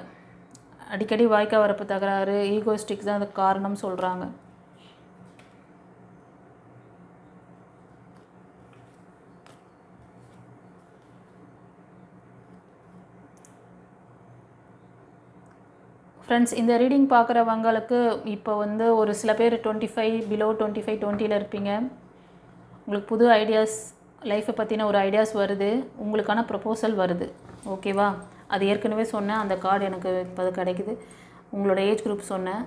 Speaker 1: அடிக்கடி வாய்க்கா வரப்பு தகராறு, ஈகோஸ்டிக்ஸ் தான் அதுக்கு காரணம் சொல்கிறாங்க. ஃப்ரெண்ட்ஸ், இந்த ரீடிங் பார்க்குறவங்களுக்கு இப்போ வந்து ஒரு சில பேர் 25 பிலோ 25 20 இருப்பீங்க. உங்களுக்கு புது ஐடியாஸ், லைஃப்பை பற்றின ஒரு ஐடியாஸ் வருது, உங்களுக்கான ப்ரப்போசல் வருது. ஓகேவா? அது ஏற்கனவே சொன்னேன், அந்த கார்டு எனக்கு இப்போ அது கிடைக்குது. உங்களோட ஏஜ் குரூப் சொன்னேன்.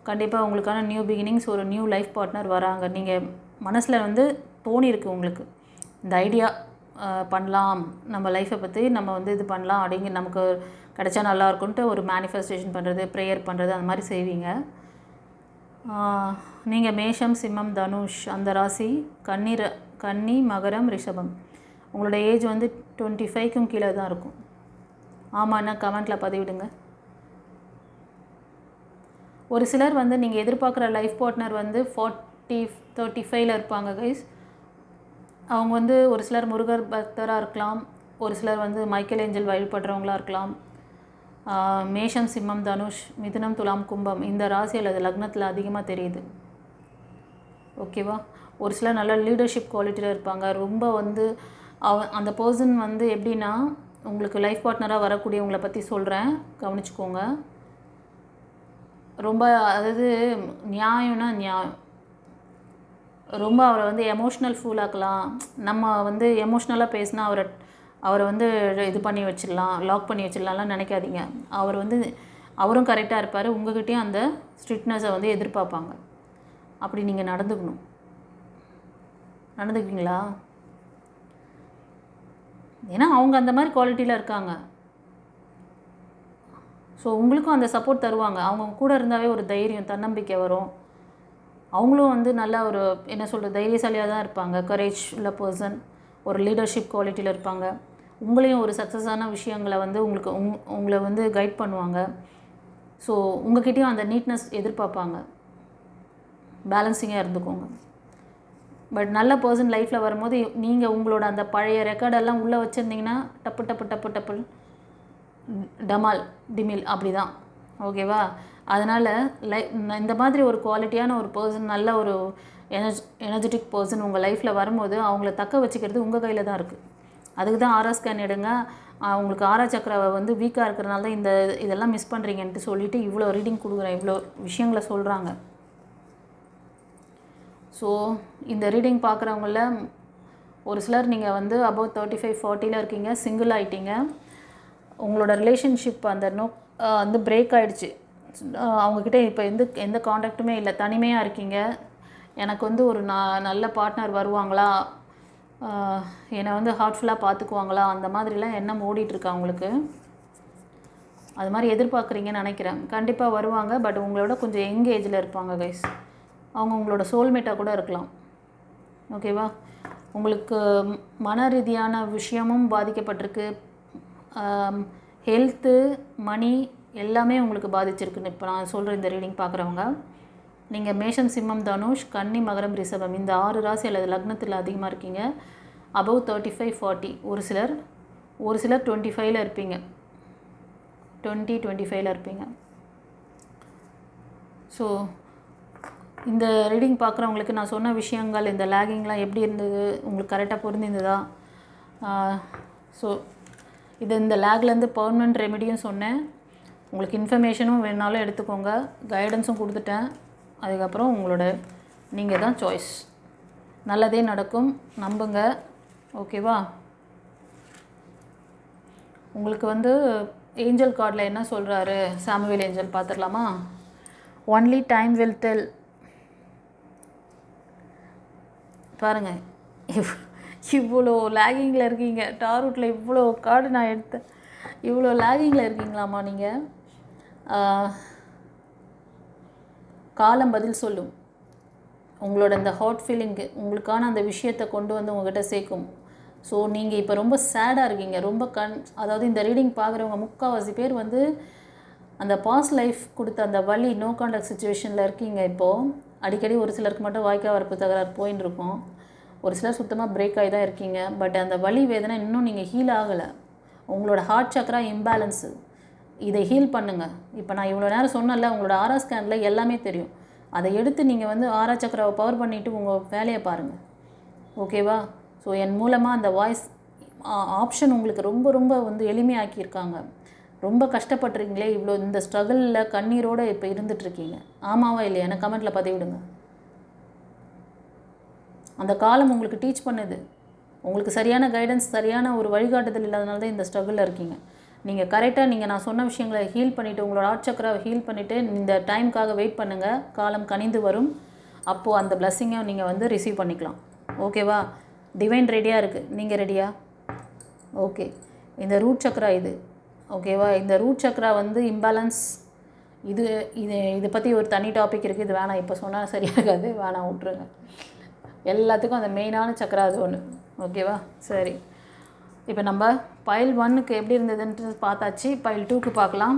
Speaker 1: கண்டிப்பாக உங்களுக்கான நியூ பிகினிங்ஸ், ஒரு நியூ லைஃப் பார்ட்னர் வராங்க. நீங்கள் மனசில் வந்து தோணியிருக்கு உங்களுக்கு இந்த ஐடியா பண்ணலாம், நம்ம லைஃப்பை பற்றி நம்ம வந்து இது பண்ணலாம் அப்படிங்க, நமக்கு கிடைச்சா நல்லாயிருக்குன்ட்டு ஒரு மேனிஃபெஸ்டேஷன் பண்ணுறது, ப்ரேயர் பண்ணுறது, அந்த மாதிரி செய்வீங்க. நீங்கள் மேஷம், சிம்மம், தனுஷ் அந்த ராசி, கன்னி, மகரம், ரிஷபம். உங்களோட ஏஜ் வந்து 25க்கும் கீழே தான் இருக்கும். ஆமாண்ணா கமெண்ட்டில் பதிவிடுங்க. ஒரு சிலர் வந்து நீங்கள் எதிர்பார்க்குற லைஃப் பார்ட்னர் வந்து 35 இருப்பாங்க கைஸ். அவங்க வந்து ஒரு சிலர் முருகர் பக்தராக இருக்கலாம், ஒரு சிலர் வந்து மைக்கேல் ஏஞ்சல் வழிபடுறவங்களாக இருக்கலாம். மேஷம், சிம்மம், தனுஷ், மிதுனம், துலாம், கும்பம் இந்த ராசி அல்லது லக்னத்தில் அதிகமாக தெரியுது. ஓகேவா? ஒரு சிலர் நல்ல லீடர்ஷிப் குவாலிட்டியில் இருப்பாங்க. ரொம்ப வந்து அந்த பர்சன் வந்து எப்படின்னா, உங்களுக்கு லைஃப் பார்ட்னராக வரக்கூடியவங்களை பற்றி சொல்கிறேன், கவனிச்சுக்கோங்க. ரொம்ப அதாவது நியாயம்னா நியாயம், ரொம்ப அவரை வந்து எமோஷ்னல் ஃபூலாக்கலாம். நம்ம வந்து எமோஷ்னலாக பேசினா அவரை வந்து இது பண்ணி வச்சிடலாம், லாக் பண்ணி வச்சிடலாம்லாம் நினைக்காதீங்க. அவரும் கரெக்டாக இருப்பார், உங்கள்கிட்டையும் அந்த ஸ்ட்ரிக்ட்னஸை வந்து எதிர்பார்ப்பாங்க. அப்படி நீங்கள் நடந்துக்குவீங்களா? ஏன்னா அவங்க அந்த மாதிரி குவாலிட்டியில் இருக்காங்க. ஸோ உங்களுக்கும் அந்த சப்போர்ட் தருவாங்க. அவங்க கூட இருந்தாவே ஒரு தைரியம், தன்னம்பிக்கை வரும். அவங்களும் வந்து நல்ல ஒரு என்ன சொல்கிறது, தைரியசாலியாக தான் இருப்பாங்க. கரேஜ் உள்ள பர்சன், ஒரு லீடர்ஷிப் குவாலிட்டியில் இருப்பாங்க. உங்களையும் ஒரு சக்ஸஸான விஷயங்களை வந்து உங்களை வந்து கைட் பண்ணுவாங்க. ஸோ உங்கள்கிட்டையும் அந்த நீட்னஸ் எதிர்பார்ப்பாங்க. பேலன்சிங்காக இருந்துக்கோங்க. பட் நல்ல பர்சன் லைஃப்பில் வரும்போது நீங்கள் உங்களோட அந்த பழைய ரெக்கார்டெல்லாம் உள்ளே வச்சுருந்தீங்கன்னா டப்பு டப்பு டப்பு டப்பு டமால் டிமில் அப்படி தான். ஓகேவா? அதனால் இந்த மாதிரி ஒரு குவாலிட்டியான ஒரு பர்சன், நல்ல ஒரு எனர்ஜெட்டிக் பர்சன் உங்கள் லைஃப்பில் வரும்போது அவங்கள தக்க வச்சுக்கிறது உங்கள் கையில் தான் இருக்குது. அதுக்கு தான் ஆரா ஸ்கேன் எடுங்க. உங்களுக்கு ஆரா சக்கரை வந்து வீக்காக இருக்கிறனால தான் இதெல்லாம் மிஸ் பண்ணுறீங்கன்ட்டு சொல்லிவிட்டு இவ்வளோ ரீடிங் கொடுக்குறேன், இவ்வளோ விஷயங்களை சொல்கிறாங்க. ஸோ இந்த ரீடிங் பார்க்குறவங்கள ஒரு சிலர் நீங்கள் வந்து அபவ் 35-40 இருக்கீங்க, சிங்கிள் ஆகிட்டீங்க. உங்களோட ரிலேஷன்ஷிப் வந்து பிரேக் ஆகிடுச்சு. அவங்கக்கிட்ட இப்போ எந்த காண்டாக்டுமே இல்லை, தனிமையாக இருக்கீங்க. எனக்கு வந்து ஒரு நல்ல பார்ட்னர் வருவாங்களா, என்னை வந்து ஹார்ட்ஃபுல்லாக பார்த்துக்குவாங்களா, அந்த மாதிரிலாம் எண்ணம் ஓடிட்டுருக்கா அவங்களுக்கு. அது மாதிரி எதிர்பார்க்குறீங்கன்னு நினைக்கிறேன். கண்டிப்பாக வருவாங்க. பட் உங்களோட கொஞ்சம் யங் ஏஜில் இருப்பாங்க கைஸ். அவங்க உங்களோட சோல்மேட்டாக கூட இருக்கலாம். ஓகேவா? உங்களுக்கு மன ரீதியான விஷயமும் பாதிக்கப்பட்டிருக்கு, ஹெல்த்து, மணி எல்லாமே உங்களுக்கு பாதிச்சிருக்குன்னு இப்போ நான் சொல்கிற இந்த ரீடிங் பார்க்குறவங்க. நீங்கள் மேஷம், சிம்மம், தனுஷ், கன்னி, மகரம், ரிஷபம் இந்த 6 ராசி அல்லது லக்னத்தில் அதிகமாக இருக்கீங்க. அபவ் 35-40. ஒரு சிலர் 25 இருப்பீங்க, 20-25 இருப்பீங்க. ஸோ இந்த ரீடிங் பார்க்குறவங்களுக்கு நான் சொன்ன விஷயங்கள், இந்த லேகிங்லாம் எப்படி இருந்தது, உங்களுக்கு கரெக்டாக புரிஞ்சிருந்ததா? ஸோ இந்த லேக்லேருந்து பர்மனெண்ட் ரெமெடியும் சொன்னேன். உங்களுக்கு இன்ஃபர்மேஷனும் வேணாலும் எடுத்துக்கோங்க, கைடன்ஸும் கொடுத்துட்டேன். அதுக்கப்புறம் நீங்கள் தான் சாய்ஸ். நல்லதே நடக்கும், நம்புங்க. ஓகேவா? உங்களுக்கு வந்து ஏஞ்சல் கார்டில் என்ன சொல்கிறாரு, சாமுவேல் ஏஞ்சல் பார்த்துடலாமா? Only time will tell. பாருங்கள், இவ்வளோ லேகிங்கில் இருக்கீங்க. டாரூட்டில் இவ்வளோ கார்டு நான் எடுத்தேன், இவ்வளோ லேகிங்கில் இருக்கீங்களாம்மா நீங்கள்? காலம் பதில் சொல்லும். உங்களோட இந்த ஹார்ட் ஃபீலிங்கு, உங்களுக்கான அந்த விஷயத்தை கொண்டு வந்து உங்கள்கிட்ட சேர்க்கும். ஸோ நீங்கள் இப்போ ரொம்ப சேடாக இருக்கீங்க, ரொம்ப அதாவது இந்த ரீடிங் பார்க்குறவங்க முக்கால்வாசி பேர் வந்து அந்த பாஸ்ட் லைஃப் கொடுத்த அந்த வலி நோ கான்டாக்ட் சுச்சுவேஷனில் இருக்கீங்க. இப்போது அடிக்கடி ஒரு சிலருக்கு மட்டும் வாய்க்கா வரப்பு தகராறு போயின்னு இருக்கும், ஒரு சிலர் சுத்தமாக பிரேக் ஆகி தான் இருக்கீங்க. பட் அந்த வலி வேதனை இன்னும் நீங்கள் ஹீல் ஆகலை. உங்களோட ஹார்ட் சக்கரா இம்பேலன்ஸு, இதை ஹீல் பண்ணுங்கள். இப்போ நான் இவ்வளோ நேரம் சொன்னல, உங்களோட ஆரா ஸ்கேனில் எல்லாமே தெரியும். அதை எடுத்து நீங்கள் வந்து ஆரா சக்கராவை பவர் பண்ணிவிட்டு உங்கள் வேலையை பாருங்கள். ஓகேவா? ஸோ என் மூலமாக அந்த வாய்ஸ் ஆப்ஷன் உங்களுக்கு ரொம்ப ரொம்ப வந்து எளிமையாக்கியிருக்காங்க. ரொம்ப கஷ்டப்படுறீங்களே, இவ்வளோ இந்த ஸ்ட்ரகிளில் கண்ணீரோடு இப்போ இருந்துகிட்ருக்கீங்க. ஆமாவா இல்லையா? எனக்கு கமெண்ட்டில் பதிவிடுங்க. அந்த காலம் உங்களுக்கு டீச் பண்ணுது. உங்களுக்கு சரியான கைடன்ஸ், சரியான ஒரு வழிகாட்டுதல் இல்லாதனால தான் இந்த ஸ்ட்ரகிளில் இருக்கீங்க. நீங்கள் கரெக்டாக நான் சொன்ன விஷயங்களை ஹீல் பண்ணிவிட்டு, உங்களோட ஹார்ட் சக்கராவை ஹீல் பண்ணிவிட்டு இந்த டைமுக்காக வெயிட் பண்ணுங்கள். காலம் கனிந்து வரும். அப்போது அந்த பிளஸ்ஸிங்கை நீங்கள் வந்து ரிசீவ் பண்ணிக்கலாம். ஓகேவா? டிவைன் ரெடியாக இருக்குது. நீங்கள் ரெடியா? ஓகே. இந்த ரூட் சக்கரா இது. ஓகேவா? இந்த ரூட் சக்கரா வந்து இம்பேலன்ஸ். இது பற்றி ஒரு தனி டாபிக் இருக்குது. இது வேணாம், இப்போ சொன்னால் சரியாகாது, வேணாம், விட்ருங்க. எல்லாத்துக்கும் அந்த மெயினான சக்கரா அது ஒன்று. ஓகேவா? சரி, இப்போ நம்ம பைல் 1க்கு எப்படி இருந்ததுன்ட்டு பார்த்தாச்சு. பைல் 2க்கு பார்க்கலாம்.